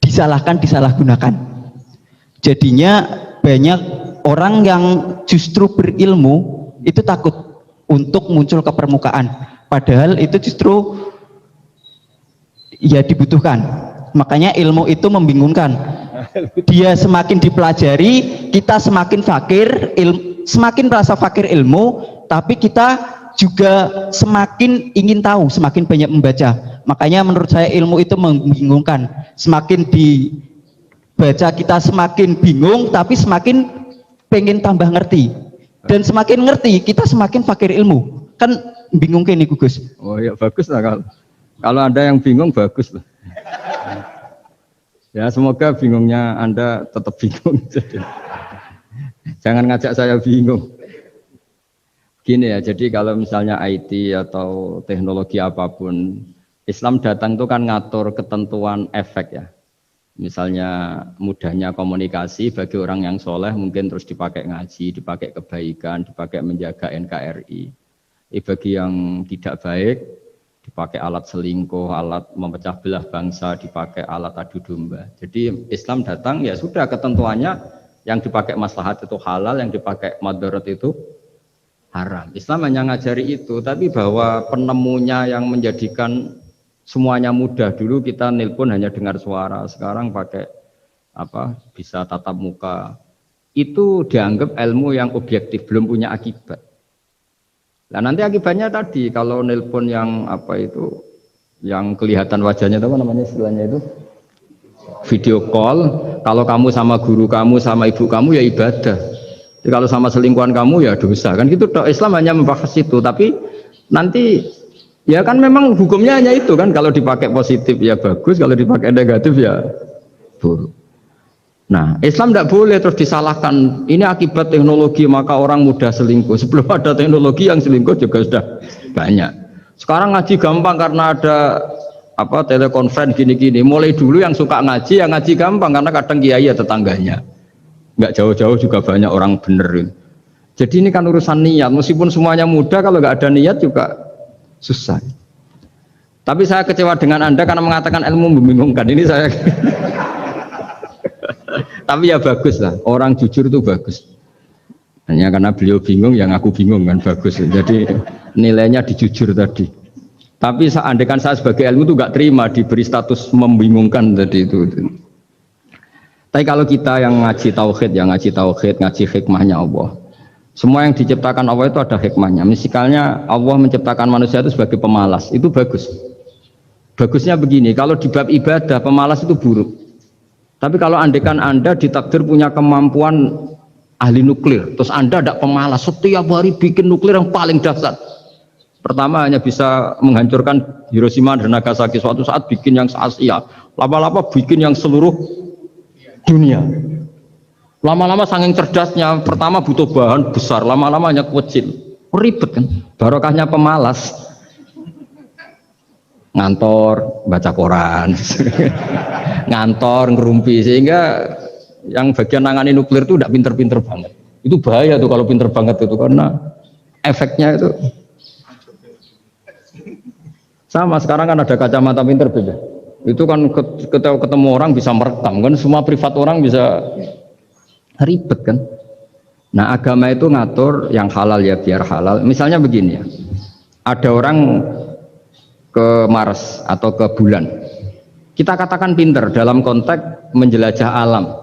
C: disalahgunakan. Jadinya banyak orang yang justru berilmu itu takut untuk muncul ke permukaan, padahal itu justru ya dibutuhkan. Makanya ilmu itu membingungkan. Dia semakin dipelajari, kita semakin fakir, semakin merasa fakir ilmu, tapi kita juga semakin ingin tahu, semakin banyak membaca. Makanya menurut saya ilmu itu membingungkan. Semakin dibaca kita semakin bingung, tapi semakin pengen tambah ngerti. Dan semakin ngerti kita semakin fakir ilmu. Kan bingung kayak nih, Gus.
A: Oh ya bagus lah kalau ada yang bingung bagus lah. Ya semoga bingungnya Anda tetap bingung. Jangan ngajak saya bingung. Gini ya, jadi kalau misalnya IT atau teknologi apapun, Islam datang itu kan ngatur ketentuan efek ya. Misalnya mudahnya komunikasi bagi orang yang soleh mungkin terus dipakai ngaji, dipakai kebaikan, dipakai menjaga NKRI. Bagi yang tidak baik, dipakai alat selingkuh, alat memecah belah bangsa, dipakai alat adu domba. Jadi Islam datang ya sudah ketentuannya, yang dipakai maslahat itu halal, yang dipakai madarat itu haram. Islam hanya ngajari itu, tapi bahwa penemunya yang menjadikan semuanya mudah. Dulu kita nelpon hanya dengar suara, sekarang pakai apa bisa tatap muka. Itu dianggap ilmu yang objektif, belum punya akibat. Nah nanti akibatnya tadi kalau nelpon yang apa itu, yang kelihatan wajahnya itu apa namanya istilahnya itu, video call. Kalau kamu sama guru kamu sama ibu kamu ya ibadah. Jadi kalau sama selingkuhan kamu ya dosa. Kan gitu. Islam hanya membahas itu. Tapi nanti ya kan memang hukumnya hanya itu kan. Kalau dipakai positif ya bagus, kalau dipakai negatif ya buruk. Nah, Islam tidak boleh terus disalahkan. Ini akibat teknologi maka orang mudah selingkuh. Sebelum ada teknologi yang selingkuh juga sudah banyak. Sekarang ngaji gampang karena ada apa telekonferensi gini-gini. Mulai dulu yang suka ngaji, yang ngaji gampang karena kadang kiai ya tetangganya. Nggak jauh-jauh juga banyak orang bener. Jadi ini kan urusan niat. Meskipun semuanya mudah, kalau nggak ada niat juga susah. Tapi saya kecewa dengan Anda karena mengatakan ilmu membingungkan. Ini saya. Tapi ya bagus lah. Orang jujur itu bagus. Hanya karena beliau bingung, yang aku bingung kan bagus. Jadi nilainya dijujur tadi. Tapi andaikan saya sebagai ilmu itu nggak terima diberi status membingungkan tadi itu. Tapi kalau kita yang ngaji tauhid, ngaji hikmahnya Allah. Semua yang diciptakan Allah itu ada hikmahnya. Misalnya Allah menciptakan manusia itu sebagai pemalas, itu bagus. Bagusnya begini, kalau di bab ibadah pemalas itu buruk. Tapi kalau andaikan Anda ditakdir punya kemampuan ahli nuklir, terus Anda tidak pemalas, setiap hari bikin nuklir yang paling dahsyat. Pertama hanya bisa menghancurkan Hiroshima dan Nagasaki, suatu saat bikin yang se-Asia, lama-lama bikin yang seluruh dunia. Lama-lama saking cerdasnya, pertama butuh bahan besar, lama-lama hanya kecil. Ribet kan? Barokahnya pemalas. Ngantor, baca koran, ngantor, ngerumpi, sehingga yang bagian nangani nuklir itu tidak pinter-pinter banget. Itu bahaya tuh kalau pinter banget itu, karena efeknya itu sama. Sekarang kan ada kacamata pinter beda. Itu kan ketemu orang bisa merekam kan, semua privat orang bisa, ribet kan. Nah agama itu ngatur yang halal ya biar halal. Misalnya begini ya, ada orang ke Mars atau ke bulan, kita katakan pinter dalam konteks menjelajah alam.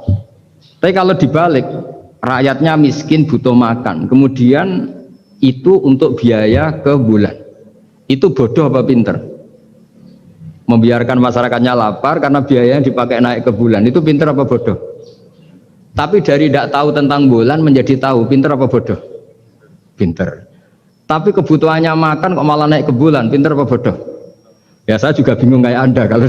A: Tapi kalau dibalik, rakyatnya miskin butuh makan, kemudian itu untuk biaya ke bulan, itu bodoh apa pinter? Membiarkan masyarakatnya lapar karena biayanya dipakai naik ke bulan, itu pinter apa bodoh? Tapi dari tidak tahu tentang bulan menjadi tahu, pinter apa bodoh? Pinter. Tapi kebutuhannya makan kok malah naik ke bulan, pinter apa bodoh? Ya saya juga bingung kayak Anda kalau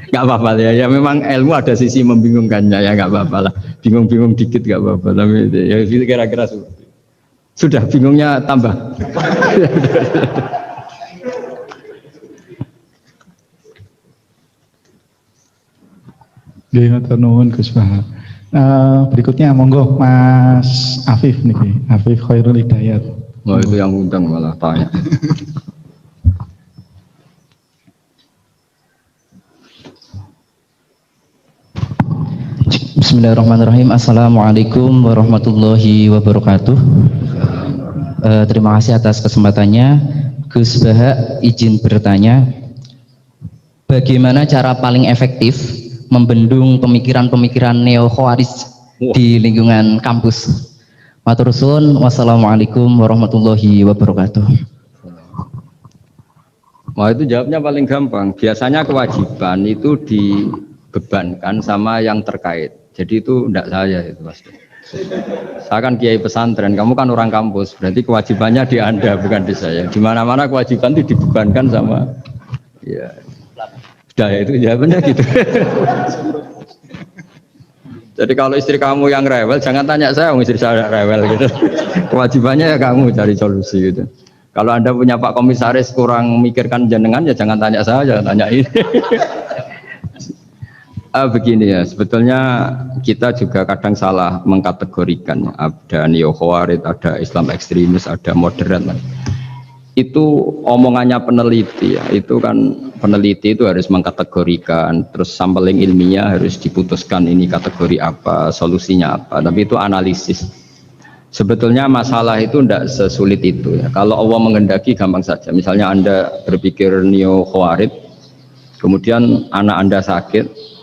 A: nggak apa-apa ya memang ilmu ada sisi membingungkannya ya, nggak apa-apa lah, bingung-bingung dikit nggak apa-apa, tapi ya kira-kira sudah bingungnya tambah.
B: Berikutnya monggo Mas Afif nih, Afif Khairul Hidayat.
A: Oh itu yang undang malah tanya.
D: Bismillahirrahmanirrahim. Assalamualaikum warahmatullahi wabarakatuh. Terima kasih atas kesempatannya. Gus Baha izin bertanya, bagaimana cara paling efektif membendung pemikiran-pemikiran neo-khawarij di lingkungan kampus? Matur suwun. Wassalamualaikum warahmatullahi wabarakatuh.
A: Wah itu jawabnya paling gampang. Biasanya kewajiban itu dibebankan sama yang terkait. Jadi itu tidak saya itu pasti. Saya kan kiai pesantren, kamu kan orang kampus, berarti kewajibannya di Anda bukan di saya. Di mana-mana kewajiban itu dibebankan sama, ya, sudah ya itu jawabannya gitu. Jadi kalau istri kamu yang rewel, jangan tanya saya, istri saya rewel gitu. Kewajibannya ya kamu cari solusi gitu. Kalau Anda punya Pak Komisaris kurang memikirkan jenengan, ya jangan tanya saya, jangan tanya ini. Begini ya, sebetulnya kita juga kadang salah mengkategorikan. Ada neo-khawarij, ada Islam ekstremis, ada moderat. Itu omongannya peneliti ya, itu kan peneliti itu harus mengkategorikan, terus sampling ilmiah harus diputuskan ini kategori apa, solusinya apa, tapi itu analisis. Sebetulnya masalah itu tidak sesulit itu ya. Kalau Allah menghendaki gampang saja. Misalnya Anda berpikir neo-khawarij, kemudian anak Anda sakit,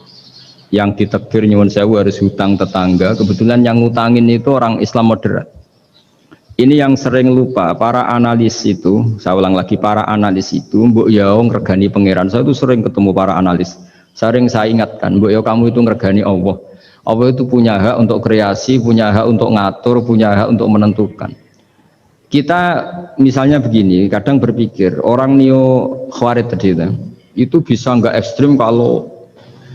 A: yang ditakdir nyuwun sewu harus hutang tetangga, kebetulan yang ngutangin itu orang Islam moderat. Ini yang sering lupa para analis itu, saya ulang lagi, para analis itu mbok ya ngregani pangeran. Saya itu sering ketemu para analis, sering saya ingatkan, mbok ya kamu itu ngregani Allah. Allah itu punya hak untuk kreasi, punya hak untuk ngatur, punya hak untuk menentukan. Kita misalnya begini, kadang berpikir orang neo khawarij tadi itu bisa nggak ekstrim kalau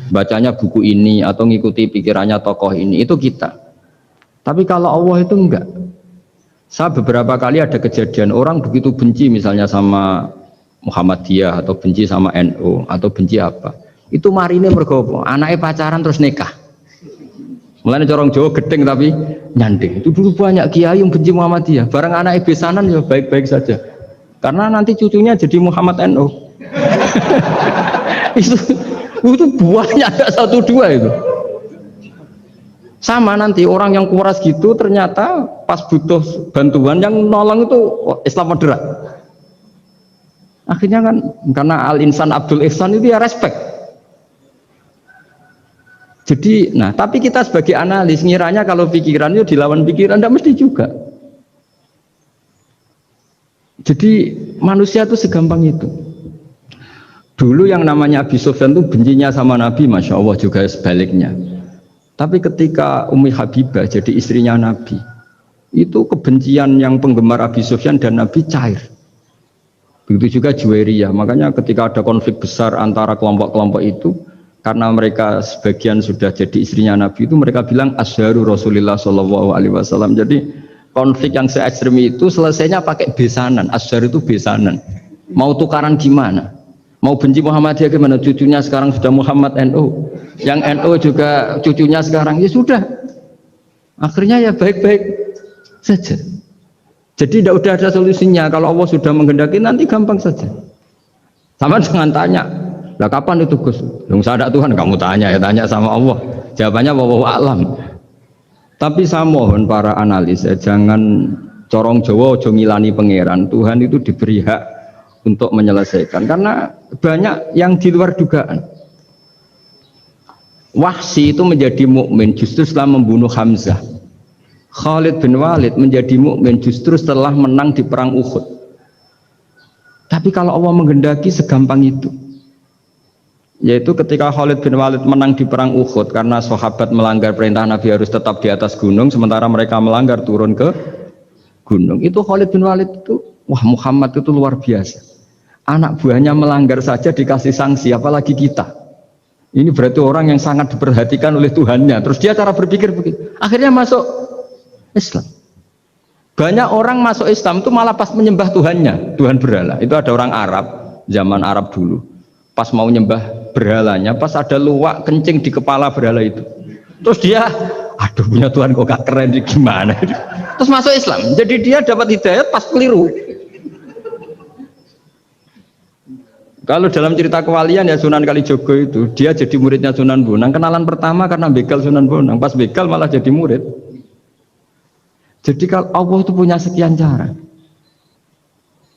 A: bacanya buku ini atau ngikuti pikirannya tokoh ini, itu kita. Tapi kalau Allah itu enggak. Saya beberapa kali ada kejadian orang begitu benci misalnya sama Muhammadiyah atau benci sama NU atau benci apa. Itu marine mergo anaknya pacaran terus nikah. Mulane corong Jawa gedeng tapi nyanding. Itu dulu banyak kiai yang benci Muhammadiyah. Barang anaknya besanan ya baik-baik saja. Karena nanti cucunya jadi Muhammad NU. itu buahnya ada 1-2 itu. Sama nanti orang yang kuras gitu ternyata pas butuh bantuan yang nolong itu Islam moderat. Akhirnya kan karena Al-Insan Abdul Ihsan itu ya respect. Jadi, nah tapi kita sebagai analis ngiranya kalau pikiran itu dilawan pikiran, tidak mesti juga. Jadi manusia itu segampang itu. Dulu yang namanya Abi Sufyan itu bencinya sama Nabi, Masya Allah juga sebaliknya. Tapi ketika Ummi Habibah jadi istrinya Nabi, itu kebencian yang penggemar Abi Sufyan dan Nabi cair. Begitu juga Juwairiyah. Makanya ketika ada konflik besar antara kelompok-kelompok itu, karena mereka sebagian sudah jadi istrinya Nabi itu, mereka bilang asharu Rasulullah SAW. Jadi konflik yang se-ekstrem itu selesainya pakai besanan. Ashar itu besanan. Mau tukaran gimana? Mau benci Muhammadiyah gimana? Cucunya sekarang sudah Muhammad NU. Yang NU juga cucunya sekarang, ya sudah. Akhirnya ya baik-baik saja. Jadi tidak udah ada solusinya. Kalau Allah sudah menghendaki nanti gampang saja. Sama jangan tanya, lah kapan itu Gus? Yang sadar Tuhan kamu tanya ya, tanya sama Allah. Jawabannya wallahu a'lam. Tapi saya mohon para analis jangan corong Jawa ojo ngilani pangeran. Tuhan itu diberi hak untuk menyelesaikan karena banyak yang di luar dugaan. Wahsy itu menjadi mukmin justru setelah membunuh Hamzah. Khalid bin Walid menjadi mukmin justru setelah menang di perang Uhud. Tapi kalau Allah menghendaki segampang itu. Yaitu ketika Khalid bin Walid menang di perang Uhud karena sahabat melanggar perintah Nabi harus tetap di atas gunung, sementara mereka melanggar turun ke gunung. Itu Khalid bin Walid itu, wah Muhammad itu luar biasa. Anak buahnya melanggar saja dikasih sanksi, apalagi kita. Ini berarti orang yang sangat diperhatikan oleh Tuhannya. Terus dia cara berpikir begitu. Akhirnya masuk Islam. Banyak orang masuk Islam itu malah pas menyembah Tuhannya, Tuhan berhala. Itu ada orang Arab, zaman Arab dulu. Pas mau nyembah berhalanya, pas ada luwak kencing di kepala berhala itu. Terus dia, aduh punya Tuhan kok gak keren, gimana? Terus masuk Islam. Jadi dia dapat hidayat pas keliru. Kalau dalam cerita kewalian ya Sunan Kalijogo itu, dia jadi muridnya Sunan Bonang. Kenalan pertama karena begal Sunan Bonang. Pas begal malah jadi murid. Jadi kalau Allah itu punya sekian cara.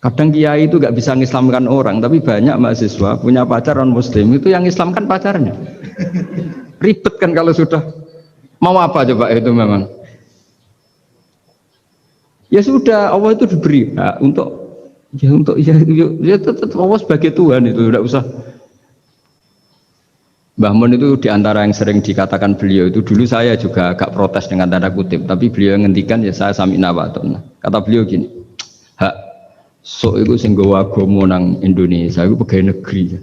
A: Kadang kiai itu gak bisa mengislamkan orang, tapi banyak mahasiswa punya pacar non muslim itu yang islamkan pacarnya. Ribet kan kalau sudah mau apa coba itu memang. Ya sudah, Allah itu diberi hak ya tetap Allah sebagai Tuhan itu tidak usah. Mbah Mun itu diantara yang sering dikatakan beliau itu, dulu saya juga agak protes dengan tanda kutip, tapi beliau ngendikan ya saya sami'na wa ata'na. Kata beliau gini, hak sok itu sing gawa agama nang Indonesia itu pegawai negeri,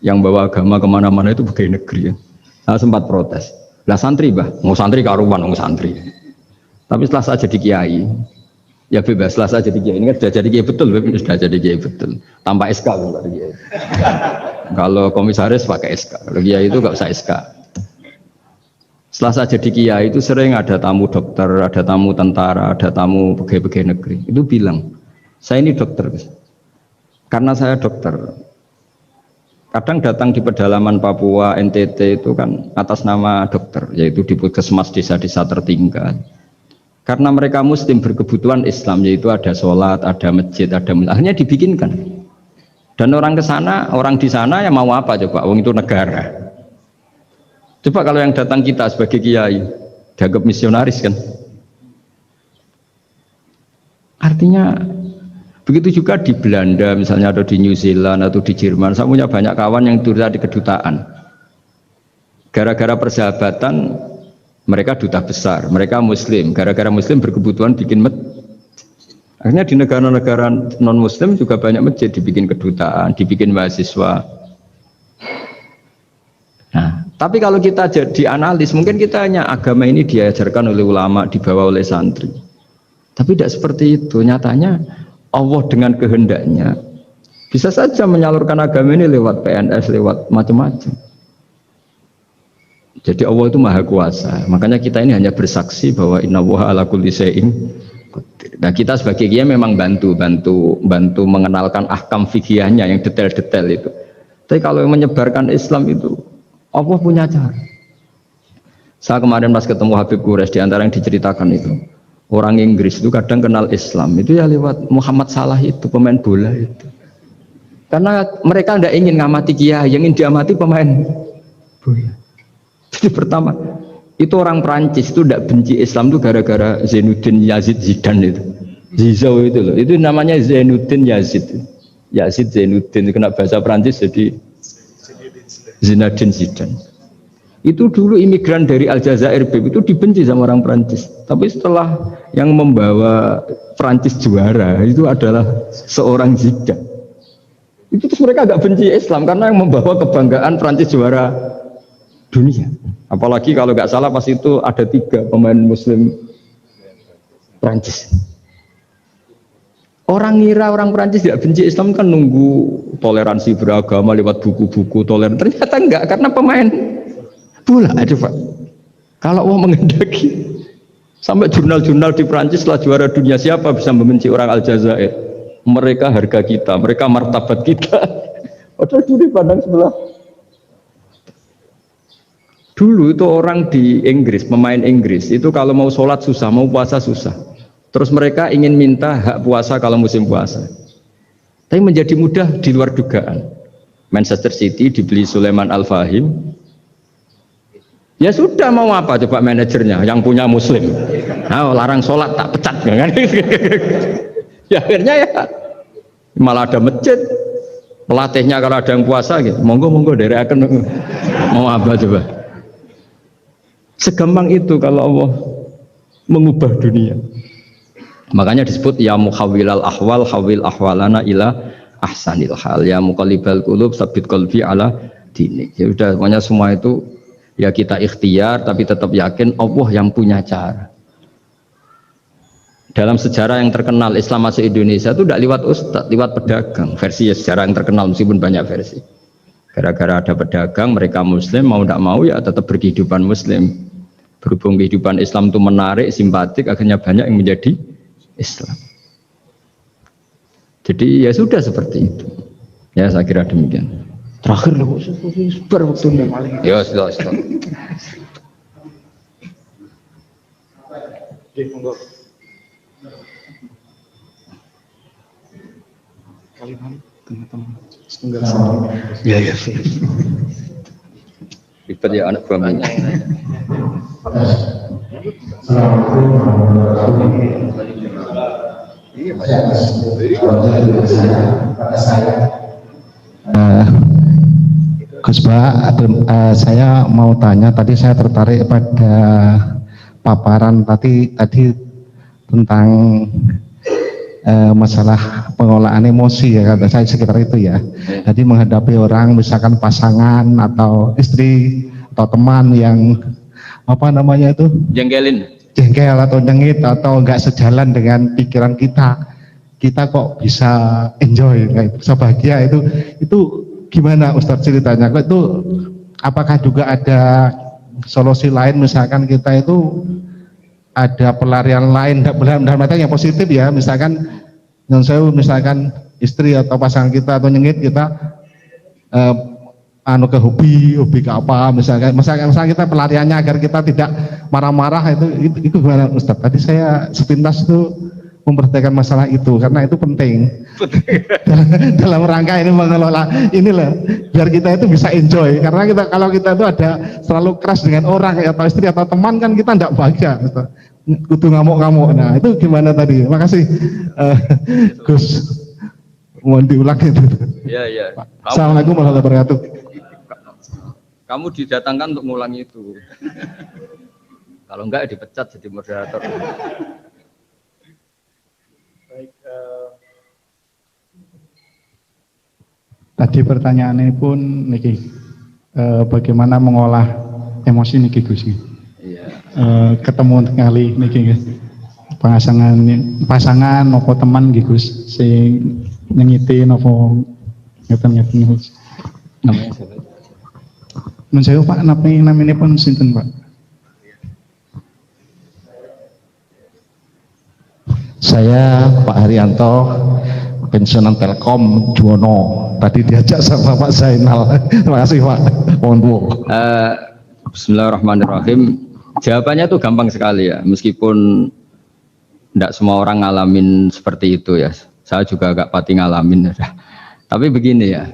A: yang bawa agama kemana-mana itu pegawai negeri. Saya sempat protes, lah santri bah, mau santri karuan mau santri. Tapi setelah saya jadi kiai, ya bebas, setelah saya jadi kiai, ini kan sudah jadi kiai betul, sudah jadi kiai betul, tanpa SK kan kiai. Kalau komisaris pakai SK, kalau kiai itu nggak usah SK. Setelah saya jadi kiai itu sering ada tamu dokter, ada tamu tentara, ada tamu pegawai-pegawai negeri. Itu bilang, saya ini dokter, karena saya dokter. Kadang datang di pedalaman Papua, NTT itu kan atas nama dokter, yaitu di puskesmas desa-desa tertinggal. Karena mereka muslim berkebutuhan Islam, yaitu ada sholat, ada masjid, ada akhirnya dibikinkan. Dan orang ke sana, orang di sana yang mau apa coba? Wong itu negara. Coba kalau yang datang kita sebagai kiai, dianggap misionaris kan? Artinya begitu juga di Belanda misalnya, atau di New Zealand atau di Jerman. Saya punya banyak kawan yang turun di kedutaan. Gara-gara persahabatan mereka duta besar, mereka muslim. Gara-gara muslim berkebutuhan bikin masjid. Akhirnya di negara-negara non-muslim juga banyak masjid, dibikin kedutaan, dibikin mahasiswa. Nah, tapi kalau kita jadi analis, mungkin kita hanya agama ini diajarkan oleh ulama, dibawa oleh santri. Tapi tidak seperti itu. Nyatanya Allah dengan kehendaknya bisa saja menyalurkan agama ini lewat PNS, lewat macam-macam. Jadi Allah itu maha kuasa. Makanya kita ini hanya bersaksi bahwa innallaha ala kulli syai'in qadir. Nah kita sebagai kiai memang bantu mengenalkan ahkam fikihnya yang detail-detail itu. Tapi kalau yang menyebarkan Islam itu Allah punya cara. Saya kemarin pas ketemu Habib Quraisy, di antara yang diceritakan itu, orang Inggris itu kadang kenal Islam itu ya lewat Muhammad Salah itu, pemain bola itu. Karena mereka tidak ingin ngamati kiai, yang ingin diamati pemain bola. Jadi pertama, itu orang Prancis itu tidak benci Islam itu gara-gara Zainuddin Yazid Zidane itu. Zizou itu loh, itu namanya Zainuddin Yazid. Yazid Zainuddin, kena bahasa Prancis jadi Zinedine Zidane. Itu dulu imigran dari Aljazair itu dibenci sama orang Prancis. Tapi setelah yang membawa Prancis juara itu adalah seorang Zidane. Itu terus mereka agak benci Islam karena yang membawa kebanggaan Prancis juara dunia. Apalagi kalau nggak salah pas itu ada 3 pemain Muslim Prancis. Orang ngira orang Prancis tidak benci Islam kan nunggu toleransi beragama lewat buku-buku toleran. Ternyata enggak, karena pemain bola aja Pak. Kalau Allah menghendaki, sampai jurnal-jurnal di Prancis setelah juara dunia siapa bisa membenci orang Aljazair? Mereka harga kita, mereka martabat kita. Padahal dulu pandang sebelah. Dulu itu orang di Inggris, pemain Inggris itu kalau mau sholat susah, mau puasa susah. Terus mereka ingin minta hak puasa kalau musim puasa. Tapi menjadi mudah di luar dugaan. Manchester City dibeli Sulaiman Al-Fahim. Ya sudah, mau apa coba manajernya yang punya Muslim. Nah, larang sholat tak pecat kan? Ya akhirnya ya malah ada masjid. Pelatihnya kalau ada yang puasa gitu, monggo dari akan mau apa coba. Segampang itu kalau Allah mengubah dunia. Makanya disebut ya muhawwilal ahwal hawil ahwalana ila ahsanil hal, ya muqallibal qulub sabit qalbi ala dinik. Ya udah, pokoknya semua itu ya kita ikhtiar tapi tetap yakin Allah yang punya cara. Dalam sejarah yang terkenal Islam masuk Indonesia itu tidak lewat ustadz, lewat pedagang. Versi ya sejarah yang terkenal meskipun banyak versi. Gara-gara ada pedagang, mereka Muslim mau tidak mau ya tetap berkehidupan Muslim. Berhubung kehidupan Islam itu menarik, simpatik, akhirnya banyak yang menjadi Islam. Jadi ya sudah seperti itu. Ya saya kira demikian. Terakhir loh, waktunya. Ya sudah. Ya. Ribet ya anak buah minyak.
B: Gus Bah, saya mau tanya, tadi saya tertarik pada paparan tadi tentang masalah pengolahan emosi ya, kata saya sekitar itu ya. Jadi menghadapi orang misalkan pasangan atau istri atau teman yang apa namanya itu jengkel atau nyengit atau enggak sejalan dengan pikiran kita kok bisa enjoy, bisa bahagia, itu gimana Ustadz ceritanya? Kok itu apakah juga ada solusi lain, misalkan kita itu ada pelarian lain dalam arti yang positif ya, misalkan misalkan istri atau pasangan kita atau nyengit kita ke hobi ke apa, misalkan kita pelariannya agar kita tidak marah-marah, itu gimana Ustadz? Tadi saya sepintas itu memperhatikan masalah itu karena itu penting dalam rangka ini mengelola inilah biar kita itu bisa enjoy, karena kalau kita itu ada selalu keras dengan orang atau istri atau teman kan kita tidak bahagia, kudu ngamuk-ngamuk. Nah itu gimana tadi? Makasih Gus, mohon diulang itu. Ya. Assalamualaikum warahmatullahi wabarakatuh.
A: Kamu didatangkan untuk ngulangi itu. Kalau enggak dipecat jadi moderator.
B: Baik, tadi pertanyaannya pun niki bagaimana mengolah emosi niki Gus? Iya. Ketemu kali niki. pasangan apa teman nggih Gus sing nyengiti apa ngeten-ngeten Gus.
A: Namanya siapa?
B: Nun sewu Pak, naminipun sinten Pak? Saya Pak Haryanto, pensiunan Telkom Juwono. Tadi diajak sama Pak Zainal. Terima kasih Pak. Mohon bu.
A: Bismillahirrahmanirrahim. Jawabannya tuh gampang sekali ya. Meskipun tidak semua orang ngalamin seperti itu ya. Saya juga agak pati ngalamin. Tapi begini ya.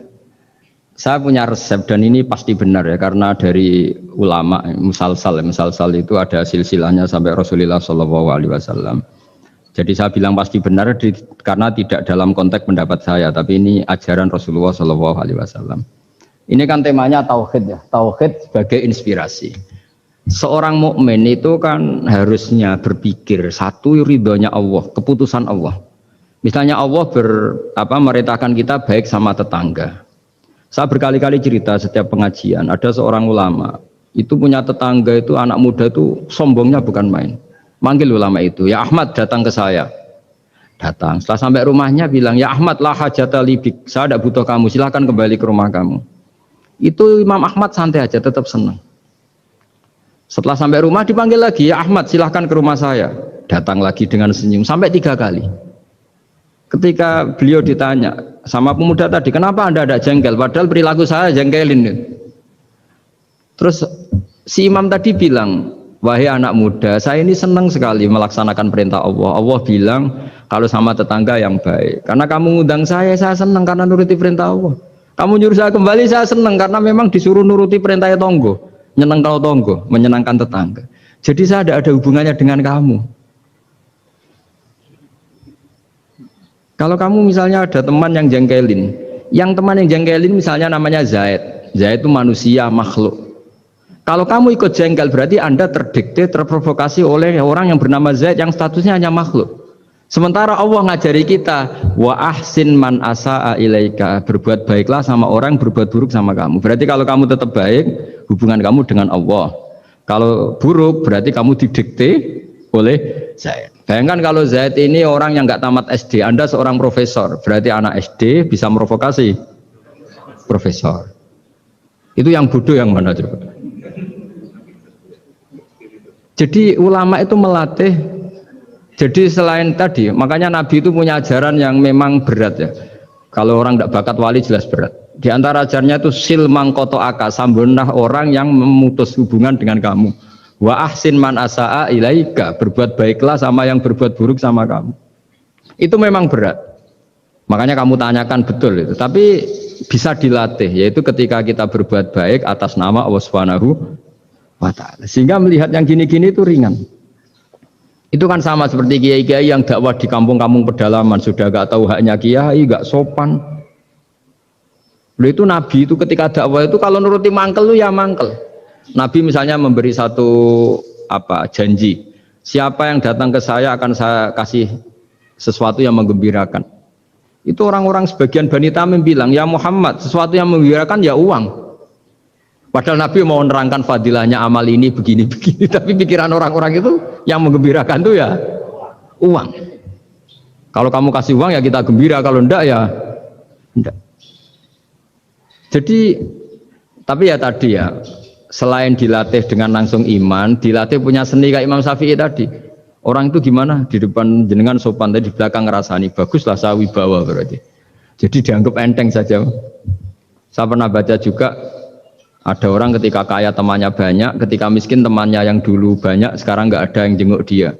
A: Saya punya resep dan ini pasti benar ya, karena dari ulama musalsal itu ada silsilahnya sampai Rasulullah SAW. Jadi saya bilang pasti benar karena tidak dalam konteks pendapat saya, tapi ini ajaran Rasulullah SAW. Ini kan temanya tauhid ya, tauhid sebagai inspirasi. Seorang mukmin itu kan harusnya berpikir satu, ridhonya Allah, keputusan Allah. Misalnya Allah merintahkan kita baik sama tetangga. Saya berkali-kali cerita setiap pengajian, ada seorang ulama, itu punya tetangga itu anak muda itu sombongnya bukan main. Manggil ulama itu, ya Ahmad datang ke saya. Datang, setelah sampai rumahnya bilang, ya Ahmad lah hajata libik, saya tidak butuh kamu, silahkan kembali ke rumah kamu. Itu Imam Ahmad santai aja, tetap senang. Setelah sampai rumah dipanggil lagi, ya Ahmad silahkan ke rumah saya. Datang lagi dengan senyum, sampai 3 kali. Ketika beliau ditanya sama pemuda tadi, kenapa Anda ada jengkel? Padahal perilaku saya jengkelin. Terus si imam tadi bilang, wahai anak muda, saya ini senang sekali melaksanakan perintah Allah. Allah bilang kalau sama tetangga yang baik. Karena kamu ngundang saya senang karena nuruti perintah Allah. Kamu nyuruh saya kembali, saya senang karena memang disuruh nuruti perintahnya tonggo. Nyenang kalau tonggo, menyenangkan tetangga. Jadi saya tidak ada hubungannya dengan kamu. Kalau kamu misalnya ada teman yang jengkelin, misalnya namanya Zaid. Zaid itu manusia, makhluk. Kalau kamu ikut jengkel berarti Anda terdikte, terprovokasi oleh orang yang bernama Zaid yang statusnya hanya makhluk. Sementara Allah ngajari kita, wa ahsin man asa'a ilaika, berbuat baiklah sama orang berbuat buruk sama kamu. Berarti kalau kamu tetap baik, hubungan kamu dengan Allah. Kalau buruk berarti kamu didikte oleh Zaid. Bayangkan kalau Zaid ini orang yang nggak tamat SD, Anda seorang profesor, berarti anak SD bisa merovokasi profesor. Itu yang bodoh yang mana coba? Jadi ulama itu melatih. Jadi selain tadi, makanya Nabi itu punya ajaran yang memang berat ya. Kalau orang tidak bakat wali jelas berat. Di antara ajarannya itu silmang koto aka, sambunah orang yang memutus hubungan dengan kamu. Wa ahsin man asa'a ilaika, berbuat baiklah sama yang berbuat buruk sama kamu. Itu memang berat. Makanya kamu tanyakan betul itu. Tapi bisa dilatih, yaitu ketika kita berbuat baik atas nama Allah Subhanahu wa ta'ala. Sehingga melihat yang gini-gini itu ringan. Itu kan sama seperti kiai-kiai yang dakwah di kampung-kampung pedalaman, sudah gak tahu haknya kiai, gak sopan. Lalu itu Nabi itu ketika dakwah itu kalau nuruti mangkel itu ya mangkel. Nabi misalnya memberi satu janji, siapa yang datang ke saya akan saya kasih sesuatu yang menggembirakan. Itu orang-orang sebagian Bani Tamim bilang, ya Muhammad, sesuatu yang menggembirakan ya uang. Padahal Nabi mau menerangkan fadilahnya amal ini begini-begini, tapi pikiran orang-orang itu yang menggembirakan itu ya uang. Kalau kamu kasih uang ya kita gembira, kalau enggak ya enggak. Jadi tapi ya tadi ya, selain dilatih dengan langsung iman, dilatih punya seni kayak Imam Syafi'i tadi. Orang itu gimana? Di depan jenengan sopan, tapi di belakang ngerasani, baguslah saya wibawa berarti. Jadi dianggap enteng saja. Saya pernah baca juga, ada orang ketika kaya temannya banyak, ketika miskin temannya yang dulu banyak, sekarang nggak ada yang jenguk dia.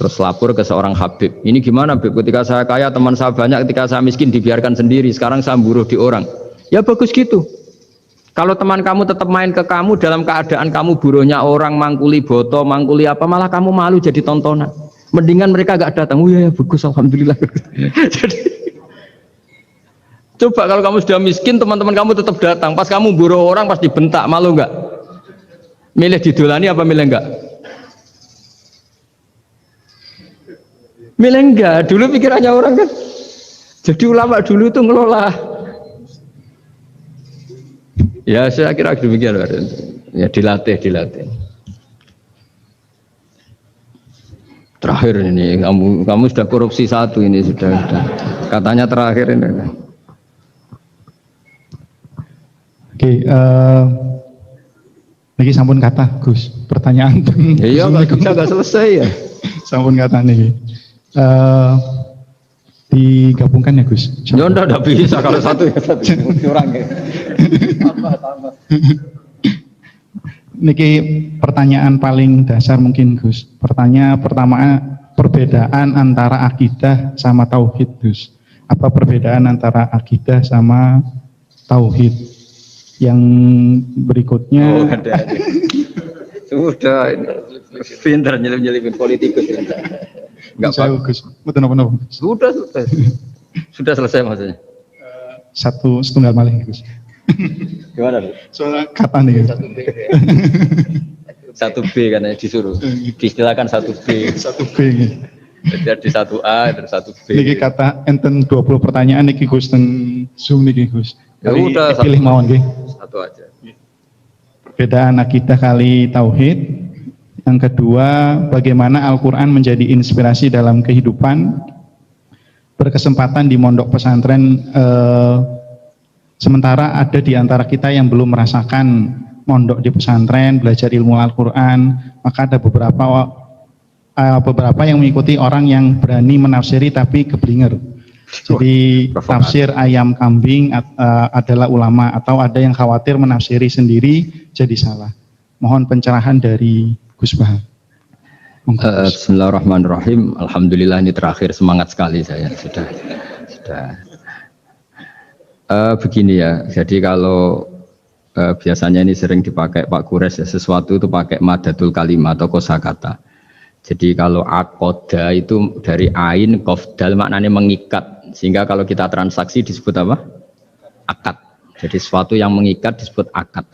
A: Terus lapor ke seorang Habib, ini gimana Habib? Ketika saya kaya teman saya banyak, ketika saya miskin dibiarkan sendiri, sekarang saya buruh di orang. Ya bagus gitu. Kalau teman kamu tetap main ke kamu dalam keadaan kamu buruhnya orang, mangkuli boto, mangkuli apa, malah kamu malu jadi tontonan. Mendingan mereka gak datang. Oh ya bagus, alhamdulillah. Jadi coba kalau kamu sudah miskin, teman-teman kamu tetap datang. Pas kamu buruh orang pasti bentak, malu nggak? Milih didolani apa milih enggak? Milih enggak. Dulu pikirannya orang kan. Jadi ulama dulu itu ngelola. Ya saya kira demikian. Ya dilatih. Terakhir ini, kamu sudah korupsi satu ini sudah. Katanya terakhir ini.
E: Oke, niki sampun kata Gus, pertanyaan pun.
A: Iya, nggak selesai ya.
E: Sampun kata niki. Digabungkan ya Gus.
A: Ya enggak bisa kalau satu ya satu kurang ya. Tambah.
E: Niki pertanyaan paling dasar mungkin Gus. Pertanyaan pertama, perbedaan antara akidah sama tauhid Gus. Apa perbedaan antara akidah sama tauhid? Yang berikutnya.
A: Oh, ada. Sudah ini. Pintar nyelip-nyelipin politikus. Enggak
E: Saya Gus. Betul apa?
A: Sudah selesai maksudnya.
E: Satu setunggal malih Gus.
A: Gimana?
E: Soalnya kata nih.
A: Satu B kan ya disuruh. Diistilahkan satu B.
E: Satu B.
A: Jadi satu A dan satu B.
E: Niki kata enten 20 pertanyaan niki Gus teng Zoom niki Gus.
A: Ya udah
E: pilih mawon nggih.
A: Satu aja.
E: Perbedaan akidah kali tauhid. Yang kedua, bagaimana Al-Qur'an menjadi inspirasi dalam kehidupan. Berkesempatan di mondok pesantren sementara ada di antara kita yang belum merasakan mondok di pesantren, belajar ilmu Al-Qur'an, maka ada beberapa yang mengikuti orang yang berani menafsiri tapi keblinger. Jadi tafsir ayam kambing adalah ulama, atau ada yang khawatir menafsiri sendiri jadi salah. Mohon pencerahan dari Gus Bahar.
A: Bismillahirrahmanirrahim. Alhamdulillah ini terakhir, semangat sekali saya sudah. Begini ya, jadi kalau biasanya ini sering dipakai Pak Kures ya, sesuatu itu pakai madatul kalimat atau kosakata. Jadi kalau akoda itu dari ain kofdal maknanya mengikat, sehingga kalau kita transaksi disebut apa? Akad. Jadi sesuatu yang mengikat disebut akad.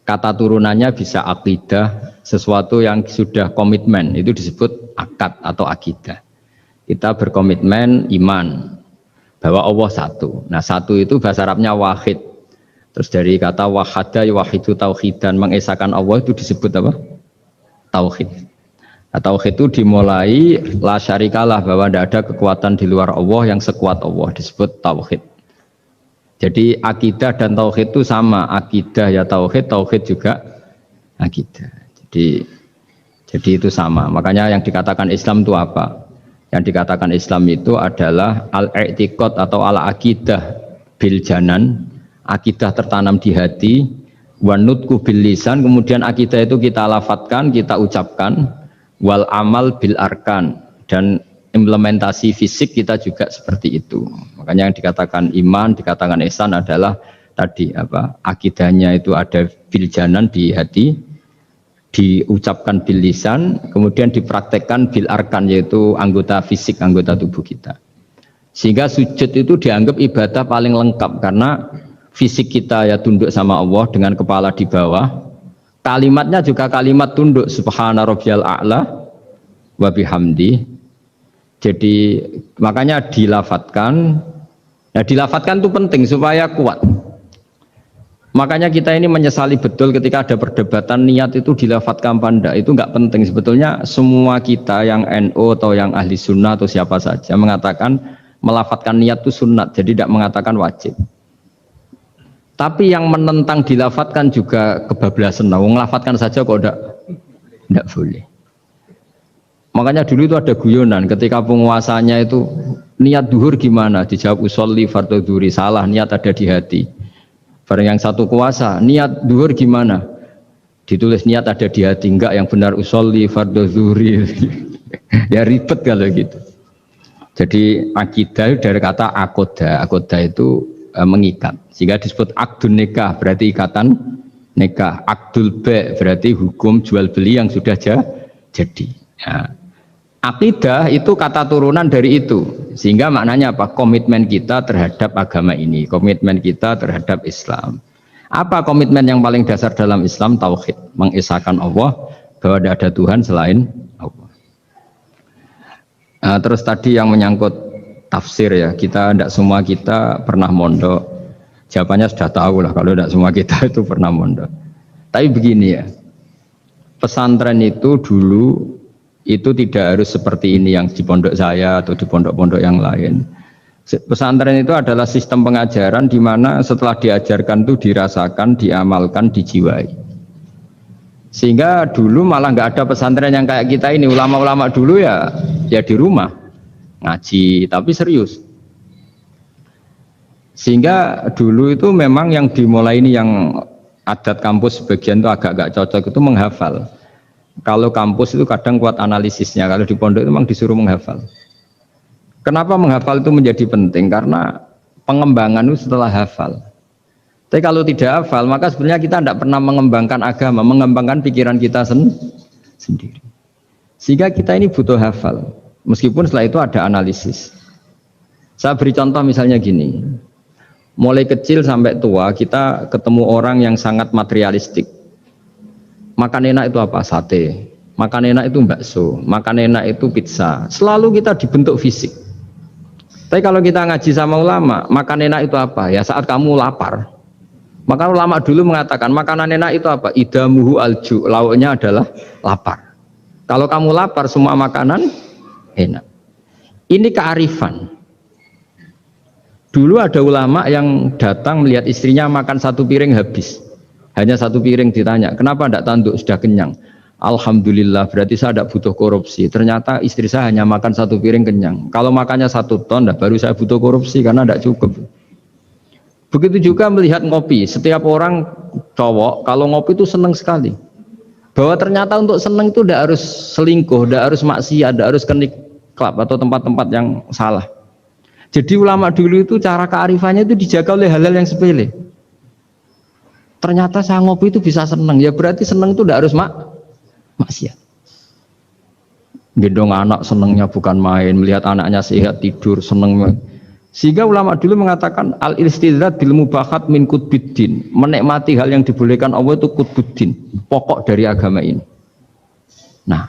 A: Kata turunannya bisa akidah, sesuatu yang sudah komitmen itu disebut akad atau akidah. Kita berkomitmen iman bahwa Allah satu. Nah satu itu bahasa Arabnya wahid. Terus dari kata wahada wahidu tauhidan, mengesahkan Allah itu disebut apa? Tauhid. Nah, tauhid itu dimulai la syarikalah, bahwa tidak ada kekuatan di luar Allah yang sekuat Allah, disebut tauhid. Jadi akidah dan tauhid itu sama, akidah ya tauhid, tauhid juga akidah. Jadi itu sama. Makanya yang dikatakan Islam itu apa? Yang dikatakan Islam itu adalah al-i'tiqad atau al-aqidah bil janan, akidah tertanam di hati, wa nutqu bil lisan, kemudian akidah itu kita lafadzkan, kita ucapkan, wal amal bil arkan, dan implementasi fisik kita juga seperti itu. Makanya yang dikatakan iman, dikatakan ihsan adalah tadi apa? Akidahnya itu ada bil janan di hati, diucapkan bil lisan, kemudian dipraktekkan bil arkan, yaitu anggota fisik, anggota tubuh kita. Sehingga sujud itu dianggap ibadah paling lengkap, karena fisik kita ya tunduk sama Allah dengan kepala di bawah. Kalimatnya juga kalimat tunduk, subhana rabbiyal a'la wa bihamdi. Jadi makanya dilafatkan. Nah, dilafatkan itu penting supaya kuat. Makanya kita ini menyesali betul ketika ada perdebatan niat itu dilafatkan apa enggak. Itu enggak penting sebetulnya. Semua kita yang NU atau yang ahli sunnah atau siapa saja mengatakan melafatkan niat itu sunat, jadi tidak mengatakan wajib. Tapi yang menentang dilafatkan juga kebablasan. Nah, melafatkan saja kok enggak boleh. Makanya dulu itu ada guyonan ketika penguasanya itu niat duhur gimana? Dijawab usolli fardhu dhuhri, salah, niat ada di hati. Barang yang satu kuasa, niat duhur gimana? Ditulis niat ada di hati, enggak, yang benar usolli fardhu dhuhri. Ya ribet kalau gitu. Jadi akidah dari kata akoda, akoda itu mengikat, sehingga disebut akdun nikah, berarti ikatan nikah. Akdul ba' berarti hukum jual beli yang sudah jadi. Ya. Akidah itu kata turunan dari itu, sehingga maknanya apa? Komitmen kita terhadap agama ini, komitmen kita terhadap Islam. Apa komitmen yang paling dasar dalam Islam? Tauhid, mengesahkan Allah bahwa tidak ada Tuhan selain Allah. Nah, terus tadi yang menyangkut tafsir ya, kita tidak semua kita pernah mondok. Jawabannya sudah tahu lah kalau tidak semua kita itu pernah mondok. Tapi begini ya, pesantren itu dulu Itu tidak harus seperti ini yang di pondok saya atau di pondok-pondok yang lain. Pesantren itu adalah sistem pengajaran di mana setelah diajarkan itu dirasakan, diamalkan, dijiwai. Sehingga dulu malah nggak ada pesantren yang kayak kita ini. Ulama-ulama dulu ya di rumah ngaji, tapi serius. Sehingga dulu itu memang yang dimulai ini yang adat kampus sebagian itu agak nggak cocok itu menghafal. Kalau kampus itu kadang kuat analisisnya, kalau di pondok itu memang disuruh menghafal. Kenapa menghafal itu menjadi penting? Karena pengembangan itu setelah hafal. Tapi kalau tidak hafal, maka sebenarnya kita tidak pernah mengembangkan agama, mengembangkan pikiran kita sendiri. Sehingga kita ini butuh hafal, meskipun setelah itu ada analisis. Saya beri contoh misalnya gini, mulai kecil sampai tua kita ketemu orang yang sangat materialistik. Makan enak itu apa? Sate. Makan enak itu bakso. Makan enak itu pizza. Selalu kita dibentuk fisik. Tapi kalau kita ngaji sama ulama, makan enak itu apa? Ya saat kamu lapar. Maka ulama dulu mengatakan makanan enak itu apa? Idamuhu alju. Lauknya adalah lapar. Kalau kamu lapar, semua makanan enak. Ini kearifan. Dulu ada ulama yang datang melihat istrinya makan satu piring habis. Hanya satu piring, ditanya, kenapa tidak tanduk, sudah kenyang? Alhamdulillah, berarti saya tidak butuh korupsi. Ternyata istri saya hanya makan satu piring kenyang. Kalau makannya 1 ton, baru saya butuh korupsi karena tidak cukup. Begitu juga melihat ngopi. Setiap orang cowok, kalau ngopi itu senang sekali. Bahwa ternyata untuk senang itu tidak harus selingkuh, tidak harus maksiat, tidak harus ke klub atau tempat-tempat yang salah. Jadi ulama dulu itu cara kearifannya itu dijaga oleh hal-hal yang sepele. Ternyata saya ngopi itu bisa senang, ya berarti senang itu tidak harus maksiat. Gendong anak senangnya bukan main, melihat anaknya sehat tidur senang. Sehingga ulama dulu mengatakan al-istidzat bil mubahat min qutbiddin, menikmati hal yang dibolehkan Allah itu qutbuddin, pokok dari agama ini. Nah,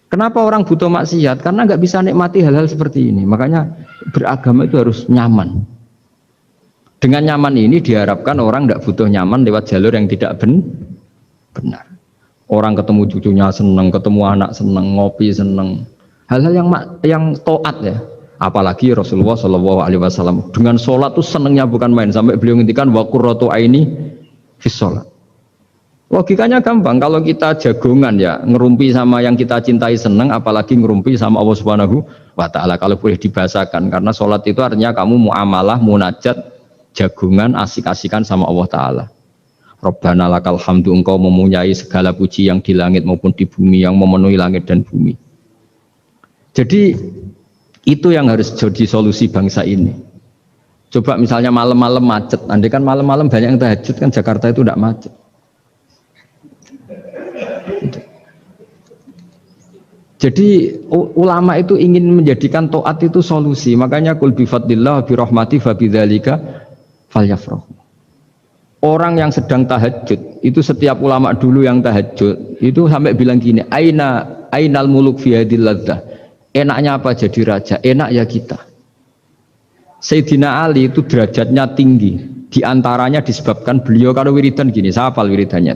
A: kenapa orang butuh maksiat? Karena nggak bisa nikmati hal-hal seperti ini. Makanya beragama itu harus nyaman. Dengan nyaman ini diharapkan orang tidak butuh nyaman lewat jalur yang tidak benar. Orang ketemu cucunya senang, ketemu anak senang, ngopi senang. Hal-hal yang taat ya. Apalagi Rasulullah SAW dengan sholat tuh senangnya bukan main. Sampai beliau ngintikan wa qurratu aini fis sholat. Logikanya gampang. Kalau kita jagongan ya ngerumpi sama yang kita cintai senang, apalagi ngerumpi sama Allah Subhanahu wa Ta'ala. Kalau boleh dibahasakan, karena sholat itu artinya kamu muamalah, munajat, jagungan, asik-asikan sama Allah Ta'ala. Rabbana lakal hamdu, engkau mempunyai segala puji yang di langit maupun di bumi, yang memenuhi langit dan bumi. Jadi itu yang harus jadi solusi bangsa ini. Coba misalnya malam-malam macet, andai kan malam-malam banyak yang tahajud, kan Jakarta itu tidak macet. Jadi ulama itu ingin menjadikan taat itu solusi. Makanya kul bi fadlillah bi rahmati fa bidzalika falyafrahu. Orang yang sedang tahajud itu, setiap ulama dulu yang tahajud itu sampai bilang gini, ainal muluk fi hadil ladzah. Enaknya apa jadi raja? Enak ya kita. Sayyidina Ali itu derajatnya tinggi. Di antaranya disebabkan beliau kalau wiridan gini, saya hafal wiridannya.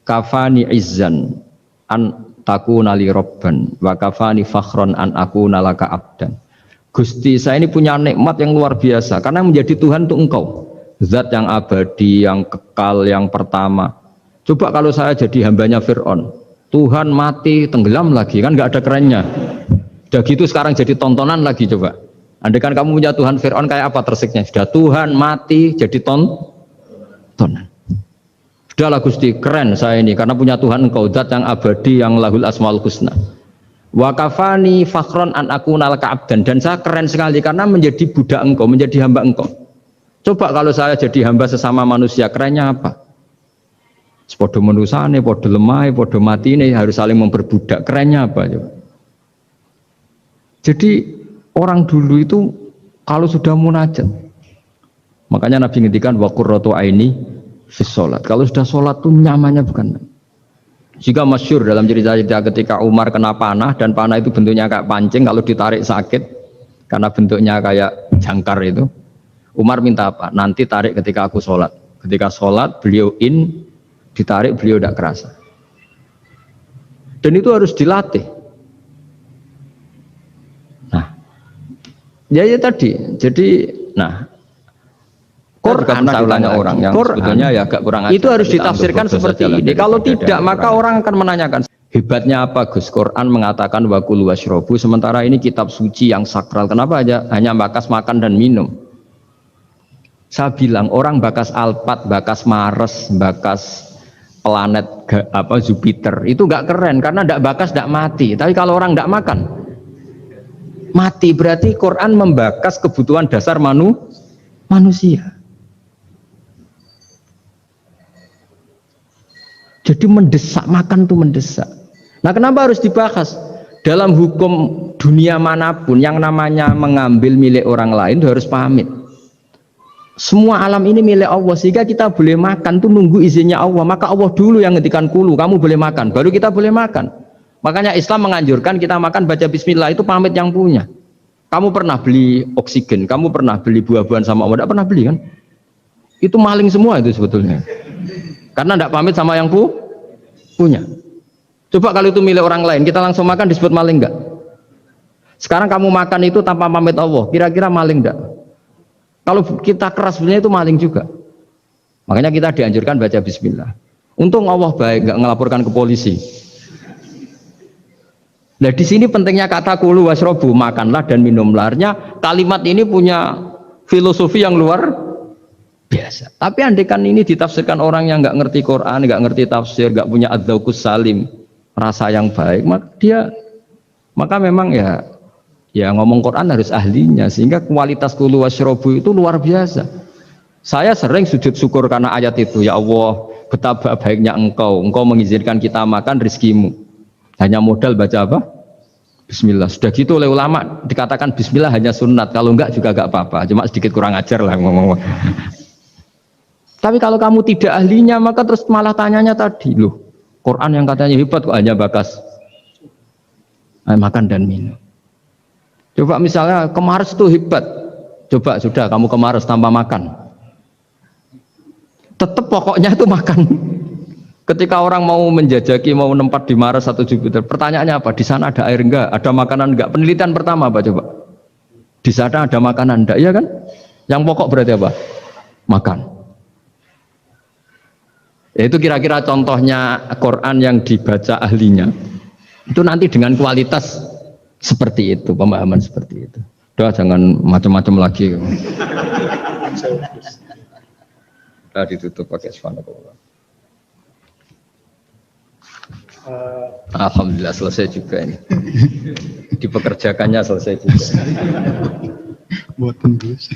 A: Kafani izzan an takuna li robban wa kafani fakhron an akuna laka abdan. Gusti, saya ini punya nikmat yang luar biasa karena menjadi Tuhan untuk engkau, zat yang abadi, yang kekal, yang pertama. Coba kalau saya jadi hambanya Fir'aun, Tuhan mati tenggelam lagi, kan nggak ada kerennya. Udah gitu sekarang jadi tontonan lagi. Coba andai kan kamu punya Tuhan Fir'aun, kayak apa tersiknya? Sudah Tuhan mati jadi tontonan. Sudahlah Gusti, keren saya ini karena punya Tuhan engkau, zat yang abadi, yang lahul asmaul husna. Wa kafani fakhron an akuna laka abdan, dan saya keren sekali karena menjadi budak engkau, menjadi hamba engkau. Coba kalau saya jadi hamba sesama manusia, kerennya apa? Podo menusane, podo lemah, podo mati ini harus saling memperbudak. Kerennya apa? Coba. Jadi orang dulu itu kalau sudah munajat, makanya Nabi ngendikan wa qurratu aini fis sholat. Kalau sudah sholat tuh nyamannya bukan. Jika masyhur dalam cerita-cerita ketika Umar kena panah, dan panah itu bentuknya kayak pancing, kalau ditarik sakit karena bentuknya kayak jangkar itu. Umar minta apa? Nanti tarik ketika aku sholat. Ketika sholat beliau ditarik beliau tidak kerasa. Dan itu harus dilatih. Ya tadi. Jadi, nah, Quran saya tanya orang yang sebetulnya ya agak kurang ajar. Itu harus ditafsirkan seperti ini. Kalau tidak, maka orang akan menanyakan. Hebatnya apa Gus? Quran mengatakan wa kulu washrobu, sementara ini kitab suci yang sakral. Kenapa hanya bakas makan dan minum? Saya bilang orang bakas Alphard, bakas Mars, bakas planet Jupiter itu nggak keren karena nggak bakas nggak mati. Tapi kalau orang nggak makan mati, berarti Quran membakas kebutuhan dasar manusia. Jadi mendesak, makan tuh mendesak. Nah, kenapa harus dibahas? Dalam hukum dunia manapun yang namanya mengambil milik orang lain harus pamit. Semua alam ini milik Allah, sehingga kita boleh makan tuh nunggu izinnya Allah. Maka Allah dulu yang ngendikan kulu, kamu boleh makan, baru kita boleh makan. Makanya Islam menganjurkan kita makan baca bismillah, itu pamit yang punya. Kamu pernah beli oksigen, kamu pernah beli buah-buahan sama Allah, tidak pernah beli kan? Itu maling semua itu sebetulnya. Karena tidak pamit sama yang punya. Coba kalau itu milik orang lain, kita langsung makan disebut maling enggak? Sekarang kamu makan itu tanpa pamit Allah, kira-kira maling enggak? Kalau kita keras sebenarnya itu maling juga. Makanya kita dianjurkan baca bismillah. Untung Allah baik, enggak ngelaporkan ke polisi. Nah di sini pentingnya kata kulu wasrobu, makanlah dan minumlah. Artinya kalimat ini punya filosofi yang luar biasa. Tapi andaikan ini ditafsirkan orang yang nggak ngerti Quran, nggak ngerti tafsir, nggak punya adzauqus salim, rasa yang baik, maka memang ya ngomong Quran harus ahlinya, sehingga kualitas kulu wasyrobu itu luar biasa. Saya sering sujud syukur karena ayat itu, ya Allah betapa baiknya engkau mengizinkan kita makan rizkimu, hanya modal baca apa? Bismillah. Sudah gitu oleh ulama dikatakan bismillah hanya sunat, kalau enggak juga enggak apa-apa, cuma sedikit kurang ajar lah ngomong. Tapi kalau kamu tidak ahlinya, maka terus malah tanyanya tadi, loh Quran yang katanya hebat kok hanya bakas makan dan minum. Coba misalnya ke Mars itu hebat, coba sudah kamu ke Mars tanpa makan, tetap pokoknya itu makan. Ketika orang mau menjajaki, mau nempat di Mars atau Jupiter, pertanyaannya apa? Di sana ada air enggak? Ada makanan enggak? Penelitian pertama apa coba? Di sana ada makanan enggak? Iya kan? Yang pokok berarti apa? Makan. Itu kira-kira contohnya Quran yang dibaca ahlinya. Itu nanti dengan kualitas seperti itu, pemahaman seperti itu. Udah jangan macam-macam lagi. Udah ditutup pakai subhanallah. Alhamdulillah selesai juga ini. Dipekerjakannya selesai juga.
E: Buat tembus.